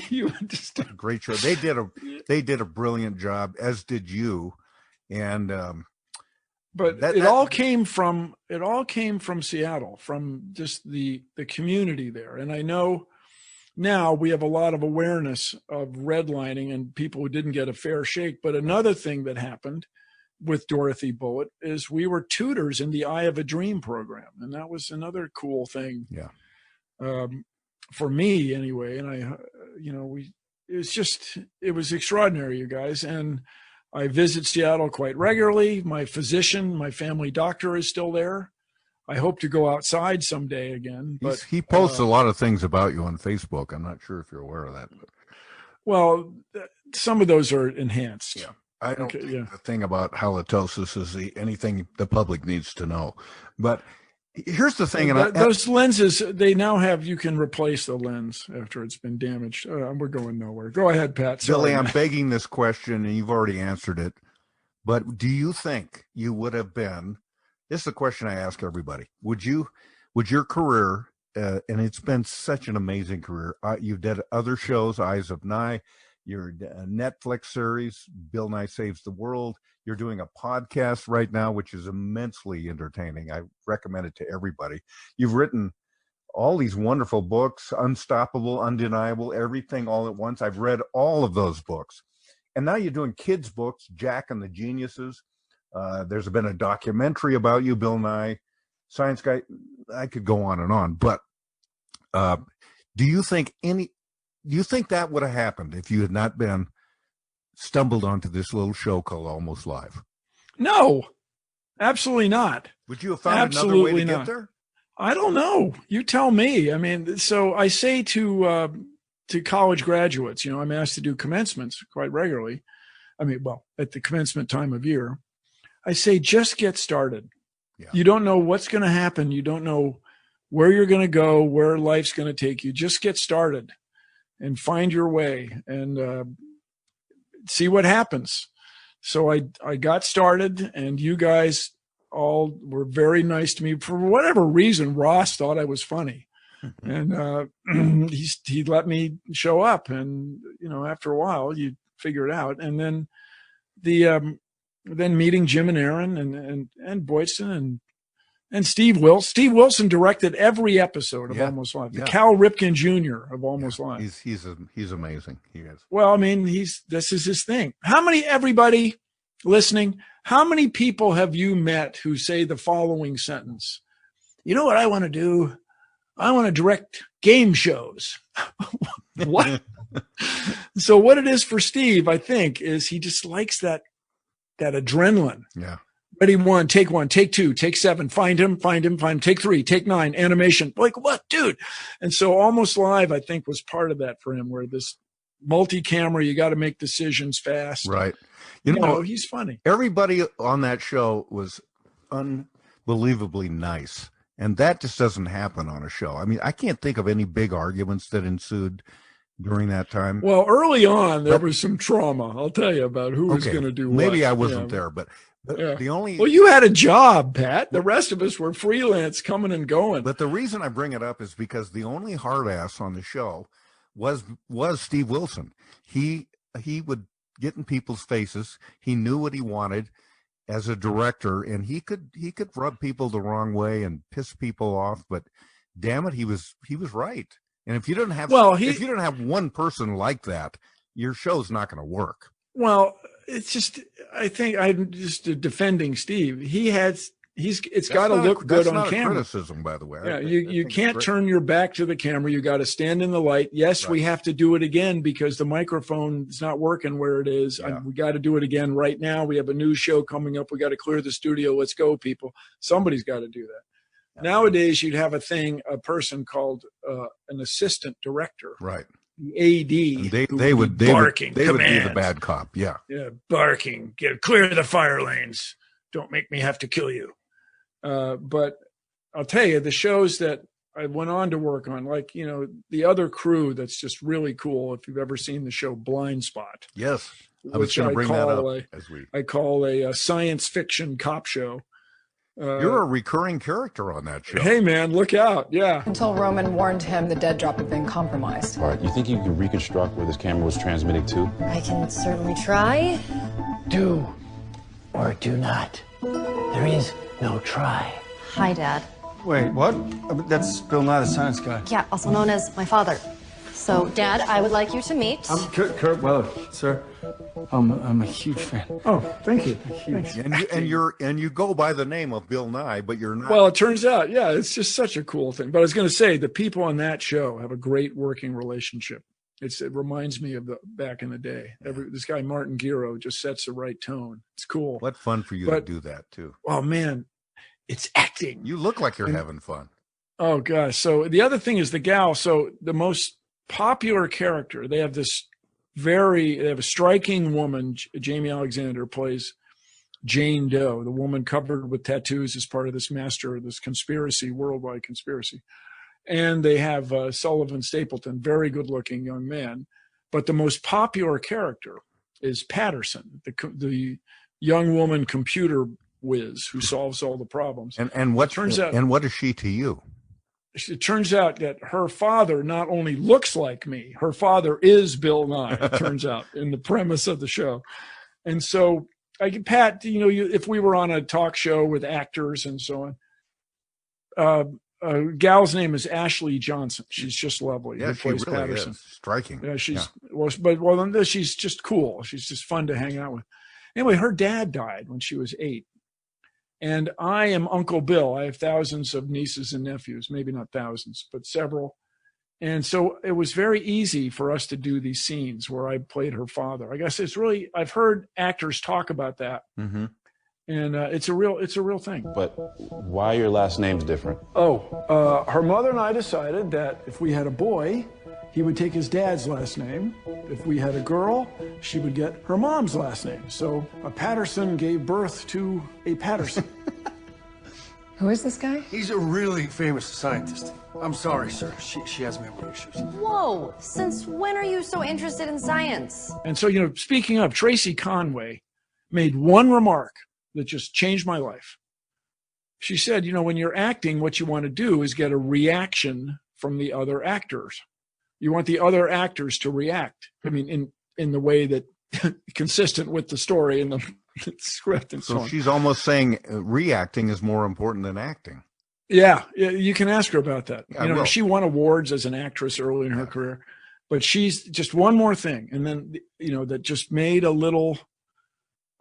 You just great show. They did a brilliant job, as did you. And but it all came from Seattle, from just the community there. And I know now we have a lot of awareness of redlining and people who didn't get a fair shake. But another thing that happened with Dorothy Bullitt is we were tutors in the Eye of a Dream program, and that was another cool thing. Yeah. For me anyway. And it was extraordinary, you guys. And I visit Seattle quite regularly. My physician, my family doctor is still there. I hope to go outside someday again. But he posts a lot of things about you on Facebook. I'm not sure if you're aware of that. Well, some of those are enhanced. Yeah. I don't think the thing about halitosis is anything the public needs to know. But here's the thing. Those lenses, they now have, you can replace the lens after it's been damaged. We're going nowhere. Go ahead, Pat. Billy, I'm begging this question, and you've already answered it. But do you think you would have been, this is the question I ask everybody, would your career, and it's been such an amazing career, you've did other shows, Eyes of Nye, your Netflix series, Bill Nye Saves the World. You're doing a podcast right now, which is immensely entertaining. I recommend it to everybody. You've written all these wonderful books, Unstoppable, Undeniable, Everything All at Once. I've read all of those books. And now you're doing kids' books, Jack and the Geniuses. There's been a documentary about you, Bill Nye, Science Guy. I could go on. But do you think that would have happened if you had not been stumbled onto this little show called Almost Live? No, absolutely not. Would you have found another way to get there? I don't know. You tell me. I mean, so I say to college graduates, I'm asked to do commencements quite regularly. I mean, well, at the commencement time of year, I say, just get started. Yeah. You don't know what's going to happen. You don't know where you're going to go, where life's going to take you. Just get started and find your way and see what happens. So I got started, and you guys all were very nice to me. For whatever reason, Ross thought I was funny. And he let me show up. And, after a while, you figure it out. And then then meeting Jim and Aaron and Boydston and Steve Wilson. Steve Wilson directed every episode of Almost Live. The Cal Ripken Jr. of Almost Live. He's amazing. He is. Well, I mean, this is his thing. Everybody listening, how many people have you met who say the following sentence? You know what I want to do? I want to direct game shows. What? So what it is for Steve, I think, is he just likes that that adrenaline. Yeah. Ready, one, take two, take seven, find him, take three, take nine, animation. Like, what, dude? And so Almost Live, I think, was part of that for him, where this multi-camera, you got to make decisions fast. Right. You know, he's funny. Everybody on that show was unbelievably nice. And that just doesn't happen on a show. I mean, I can't think of any big arguments that ensued during that time. Well, early on, there was some trauma. I'll tell you about who was going to do what. Maybe I wasn't there, but the only... Well, you had a job, Pat. The rest of us were freelance coming and going. But the reason I bring it up is because the only hard ass on the show was Steve Wilson. He would get in people's faces. He knew what he wanted as a director, and he could rub people the wrong way and piss people off, but damn it, he was right. And if you don't have if you don't have one person like that, your show's not going to work. Well, it's just, I think I'm just defending Steve. It's got to look good on camera. That's not a criticism, by the way. Yeah, you can't turn your back to the camera. You got to stand in the light. Yes, we have to do it again because the microphone is not working where it is. Yeah. We got to do it again right now. We have a new show coming up. We got to clear the studio. Let's go, people. Somebody's got to do that. Yeah. Nowadays, you'd have a person called an assistant director. Right. The AD. They would be the bad cop. Yeah. Yeah. Barking. Clear the fire lanes. Don't make me have to kill you. But I'll tell you, the shows that I went on to work on, like, the other crew that's just really cool. If you've ever seen the show Blind Spot. Yes. I was going to bring that up I call a science fiction cop show. You're a recurring character on that show. Hey, man, look out. Yeah. Until Roman warned him the dead drop had been compromised. All right, you think you can reconstruct where this camera was transmitting to? I can certainly try. Do or do not. There is no try. Hi, Dad. Wait, what? That's Bill Nye, the science guy. Yeah, also known as my father. So, Dad, I would like you to meet. I'm Kurt Weller, sir. I'm a huge fan. Oh, thank you. And you go by the name of Bill Nye, but you're not. Well, it turns out, yeah, it's just such a cool thing. But I was going to say, the people on that show have a great working relationship. It reminds me of back in the day. This guy Martin Giro just sets the right tone. It's cool. What fun for you to do that too. Oh man, it's acting. You look like you're having fun. Oh gosh. So the other thing is the gal. So the most popular character, they have a striking woman. Jamie Alexander plays Jane Doe, the woman covered with tattoos as part of this worldwide conspiracy. And they have Sullivan Stapleton, very good-looking young man. But the most popular character is Patterson, the young woman computer whiz who solves all the problems. And what is she to you? It turns out that her father not only looks like me, her father is Bill Nye, it turns out, in the premise of the show. And so, Pat, if we were on a talk show with actors and so on, gal's name is Ashley Johnson. She's just lovely. Yeah, she plays really Patterson. is striking. Yeah, she's just cool. She's just fun to hang out with. Anyway, her dad died when she was 8. And I am Uncle Bill. I have thousands of nieces and nephews, maybe not thousands, but several. And so it was very easy for us to do these scenes where I played her father. I guess I've heard actors talk about that. Mm-hmm. And it's a real thing. But why your last name's different? Her mother and I decided that if we had a boy, he would take his dad's last name. If we had a girl, she would get her mom's last name. So a Patterson gave birth to a Patterson. Who is this guy? He's a really famous scientist. I'm sorry, sir. She has memory issues. Whoa, since when are you so interested in science? And so, speaking of, Tracy Conway made one remark that just changed my life. She said, when you're acting, what you want to do is get a reaction from the other actors. You want the other actors to react. I mean, in the way that consistent with the story and the script and so on. So she's almost saying reacting is more important than acting. Yeah, you can ask her about that. Yeah, she won awards as an actress early in her career, but she's just one more thing. And then, that just made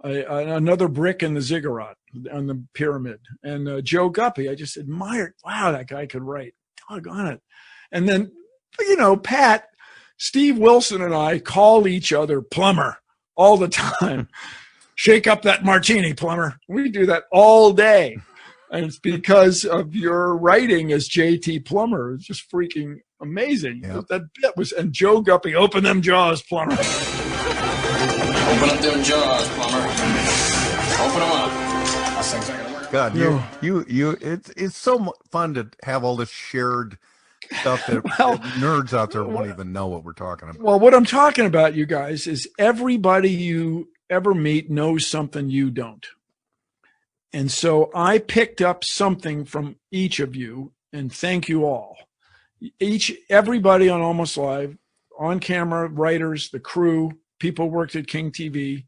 another brick in the ziggurat on the pyramid. And Joe Guppy, I just admired, wow, that guy could write. Doggone it. And then, Pat, Steve Wilson and I call each other plumber all the time. Shake up that martini, plumber. We do that all day. And it's because of your writing as JT Plumber. It's just freaking amazing. Yep. That bit was, and Joe Guppy, open them jaws, plumber. Open up them jaws, plumber. Open them up. This thing's not gonna work. God, it's so fun to have all this shared stuff that nerds out there won't even know what we're talking about. Well, what I'm talking about, you guys, is everybody you ever meet knows something you don't. And so I picked up something from each of you, and thank you all. Everybody on Almost Live, on camera, writers, the crew, people worked at King TV,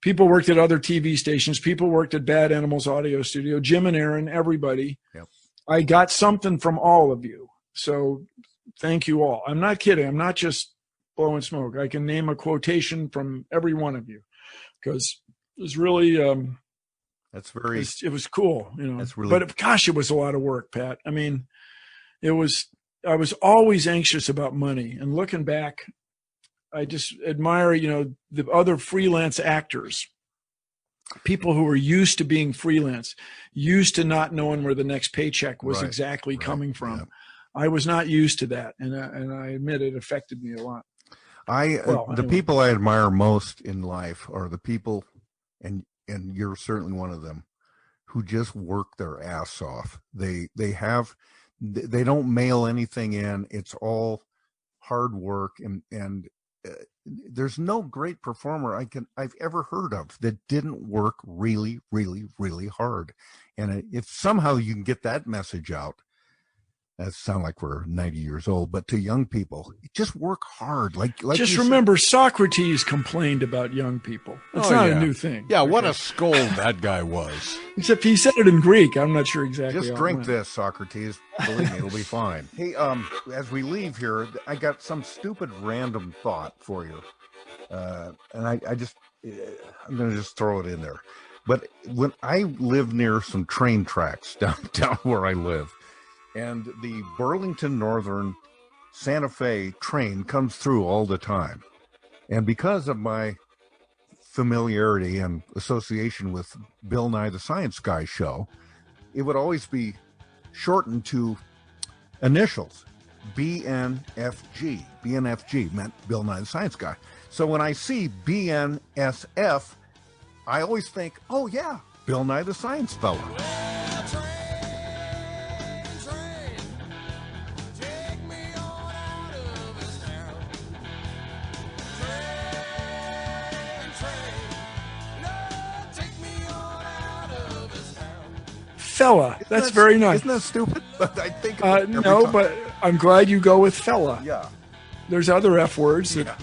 people worked at other TV stations, people worked at Bad Animals Audio Studio, Jim and Aaron, everybody. Yep. I got something from all of you. So thank you all. I'm not kidding. I'm not just blowing smoke. I can name a quotation from every one of you because it was really that's very it was cool, you know. That's really, but gosh, it was a lot of work, Pat. I mean, I was always anxious about money, and looking back, I just admire, you know, the other freelance actors, people who are used to being freelance, used to not knowing where the next paycheck was exactly coming from. Yeah. I was not used to that, and I admit it affected me a lot. The people I admire most in life are the people, and you're certainly one of them, who just work their ass off. They don't mail anything in. It's all hard work, and there's no great performer I've ever heard of that didn't work really, really, really hard. And if somehow you can get that message out, that sounds like we're 90 years old, but to young people, just work hard. Like just remember, Socrates complained about young people. It's not a new thing. Yeah, what a scold that guy was. Except he said it in Greek. I'm not sure exactly. Just drink this, Socrates. Believe me, it'll be fine. Hey, as we leave here, I got some stupid random thought for you, and I'm going to just throw it in there. But when I live near some train tracks down where I live, and the Burlington Northern Santa Fe train comes through all the time. And because of my familiarity and association with Bill Nye the Science Guy show, it would always be shortened to initials, BNFG. BNFG meant Bill Nye the Science Guy. So when I see BNSF, I always think, oh yeah, Bill Nye the Science Fella. Fella. That's very nice. Isn't that stupid? But I think no, but I'm glad you go with fella. Yeah. There's other F words that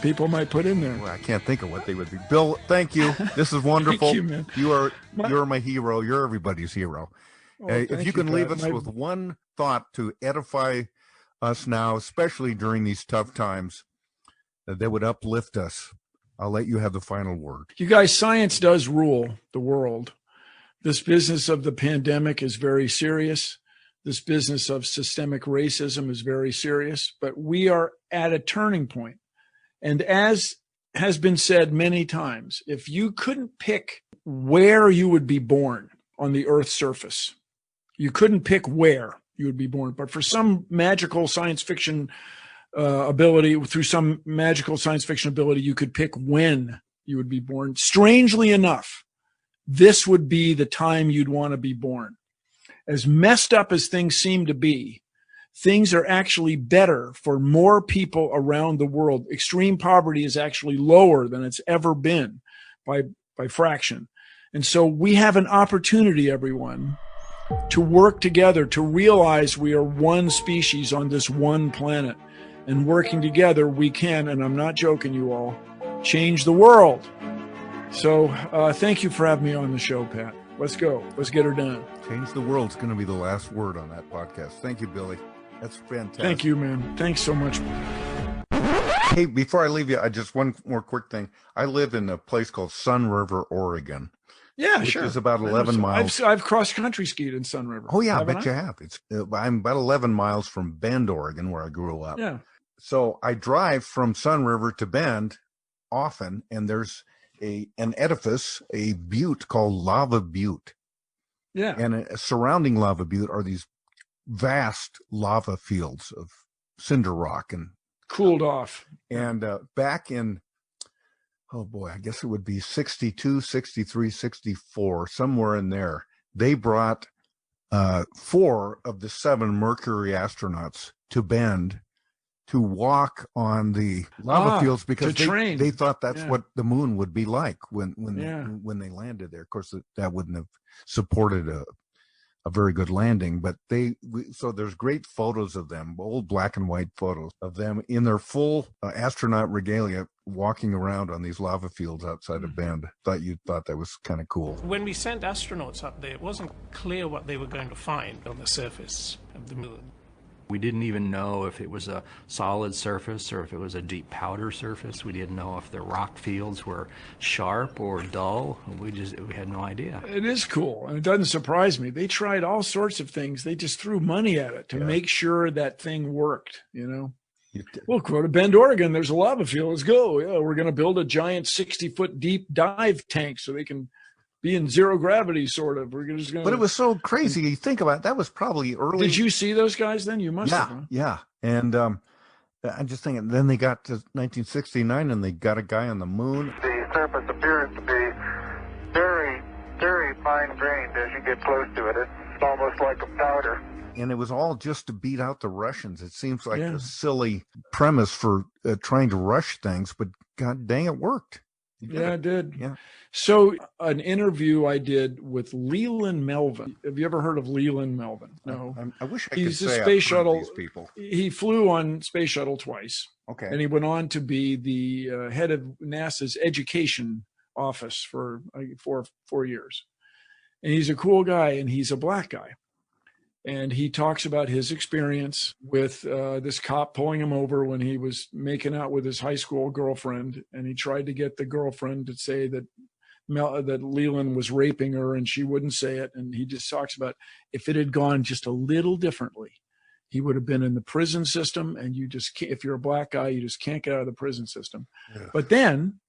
people might put in there. Well, I can't think of what they would be. Bill, thank you. This is wonderful. Thank you, man. You're my hero. You're everybody's hero. If you can leave us with one thought to edify us now, especially during these tough times, that would uplift us, I'll let you have the final word. You guys, science does rule the world. This business of the pandemic is very serious. This business of systemic racism is very serious, but we are at a turning point. And as has been said many times, if you couldn't pick where you would be born on the Earth's surface, you couldn't pick where you would be born. But for some magical science fiction ability, through some magical science fiction ability, you could pick when you would be born. Strangely enough, this would be the time you'd want to be born. As messed up as things seem to be, things are actually better for more people around the world. Extreme poverty is actually lower than it's ever been by fraction. And so we have an opportunity, everyone, to work together, to realize we are one species on this one planet. And working together, we can, and I'm not joking, you all, change the world. So thank you for having me on the show, Pat. Let's go. Let's get her done. Change the world's going to be the last word on that podcast. Thank you, Billy. That's fantastic. Thank you, man. Thanks so much. Hey, before I leave you, just one more quick thing. I live in a place called Sun River, Oregon. Yeah, which sure. is about 11 miles. I've cross-country skied in Sun River. Oh, yeah, I bet you have. I'm about 11 miles from Bend, Oregon, where I grew up. Yeah. So I drive from Sun River to Bend often, and there's an edifice, a butte called Lava Butte. Yeah. And surrounding Lava Butte are these vast lava fields of cinder rock and cooled off. And back in, oh boy, I guess it would be 62, 63, 64, somewhere in there, they brought 4 of the 7 Mercury astronauts to Bend to walk on the lava fields because they thought that's what the moon would be like when they landed there. Of course, that wouldn't have supported a very good landing, but so there's great photos of them, old black and white photos of them in their full astronaut regalia walking around on these lava fields outside of Bend. You thought that was kind of cool. When we sent astronauts up there, it wasn't clear what they were going to find on the surface of the moon. We didn't even know if it was a solid surface or if it was a deep powder surface. We didn't know if the rock fields were sharp or dull. We had no idea. It is cool, and it doesn't surprise me. They tried all sorts of things. They just threw money at it to make sure that thing worked, you know. We'll go to Bend, Oregon. There's a lava field. Let's go. Yeah, we're going to build a giant 60-foot deep dive tank so they can be in zero gravity, sort of. We're just going. But it was so crazy. You think about it, that was probably early. Did you see those guys then? You must have. Huh? Yeah. And I'm just thinking. Then they got to 1969, and they got a guy on the moon. The surface appears to be very, very fine-grained as you get close to it. It's almost like a powder. And it was all just to beat out the Russians. It seems like a silly premise for trying to rush things, but God dang, it worked. Yeah, it did. Yeah. So an interview I did with Leland Melvin. Have you ever heard of Leland Melvin? No. I wish I He's could a say space I've heard of shuttle. these people. He flew on Space Shuttle twice. Okay. And he went on to be the head of NASA's education office for 4 years. And he's a cool guy, and he's a black guy. And he talks about his experience with this cop pulling him over when he was making out with his high school girlfriend. And he tried to get the girlfriend to say that Leland was raping her, and she wouldn't say it. And he just talks about if it had gone just a little differently, he would have been in the prison system. And you just can't, if you're a black guy, you just can't get out of the prison system. Yeah. But then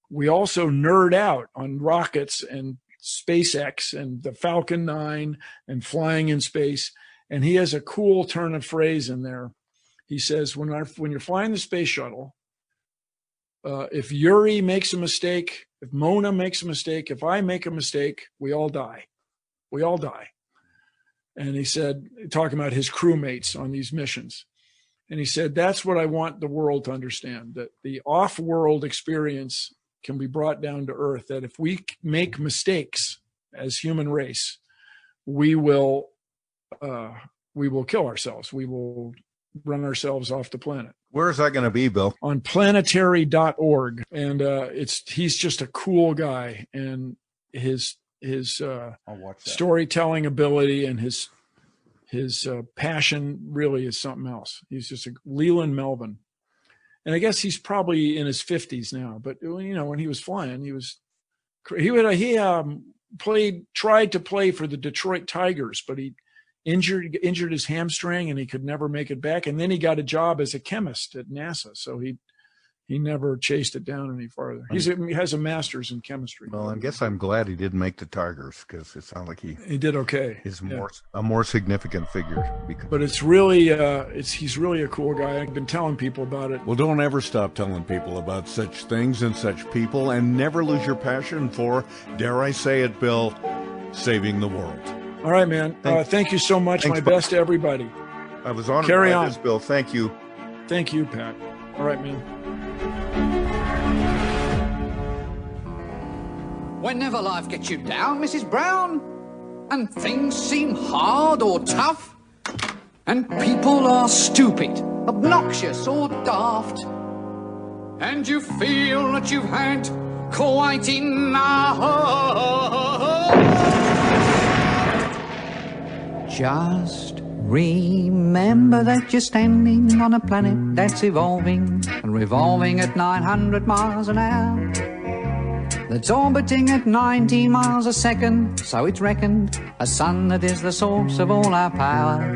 we also nerd out on rockets and SpaceX and the Falcon 9 and flying in space. And he has a cool turn of phrase in there. He says, when you're flying the space shuttle, if Yuri makes a mistake, if Mona makes a mistake, if I make a mistake, we all die. We all die. And he said, talking about his crewmates on these missions. And he said, that's what I want the world to understand, that the off-world experience can be brought down to earth, that if we make mistakes as human race, we will kill ourselves. We will run ourselves off the planet. Where is that going to be, Bill? On planetary.org. And he's just a cool guy, and his storytelling ability and his passion really is something else. He's just a Leland Melvin. And I guess he's probably in his 50s now, but you know, when he was flying, tried to play for the Detroit Tigers, but he injured his hamstring and he could never make it back. And then he got a job as a chemist at NASA, so he never chased it down any farther. He has a master's in chemistry. Well, I guess I'm glad he didn't make the Tigers, because it sounded like he did okay. He's a more significant figure. But it's really he's really a cool guy. I've been telling people about it. Well, don't ever stop telling people about such things and such people, and never lose your passion for, dare I say it, Bill, saving the world. All right, man. Thank you so much. My best to everybody. I was honored Carry by on. this, Bill. Thank you. Thank you, Pat. All right, man. Whenever life gets you down, Mrs. Brown, and things seem hard or tough, and people are stupid, obnoxious or daft, and you feel that you've had quite enough, just remember that you're standing on a planet that's evolving and revolving at 900 miles an hour. That's orbiting at 90 miles a second, so it's reckoned a sun that is the source of all our power.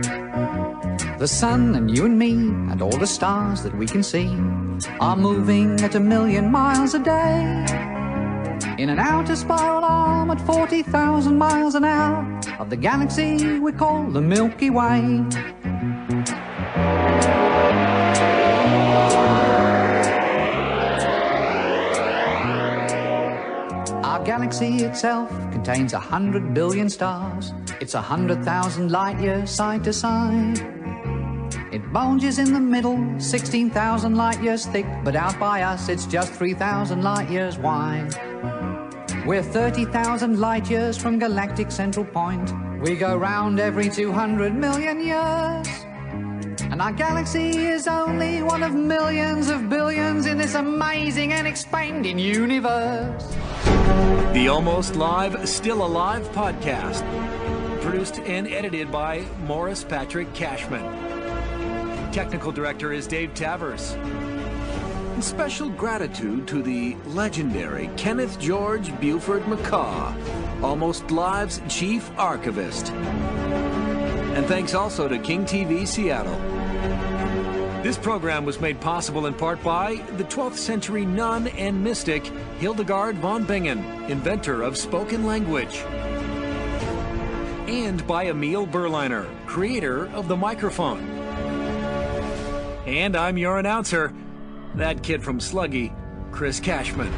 The sun and you and me and all the stars that we can see are moving at 1,000,000 miles a day. in an outer spiral arm at 40,000 miles an hour of the galaxy we call the Milky Way. Our galaxy itself contains 100 billion stars. It's 100,000 light years side to side. It bulges in the middle, 16,000 light years thick, but out by us it's just 3,000 light years wide. We're 30,000 light years from galactic central point. We go round every 200 million years. And our galaxy is only one of millions of billions in this amazing and expanding universe. The Almost Live, Still Alive podcast. Produced and edited by Morris Patrick Cashman. Technical director is Dave Tavers. And special gratitude to the legendary Kenneth George Buford McCaw, Almost Live's chief archivist. And thanks also to King TV Seattle. This program was made possible in part by the 12th century nun and mystic Hildegard von Bingen, inventor of spoken language. And by Emil Berliner, creator of the microphone. And I'm your announcer, that kid from Sluggy, Chris Cashman.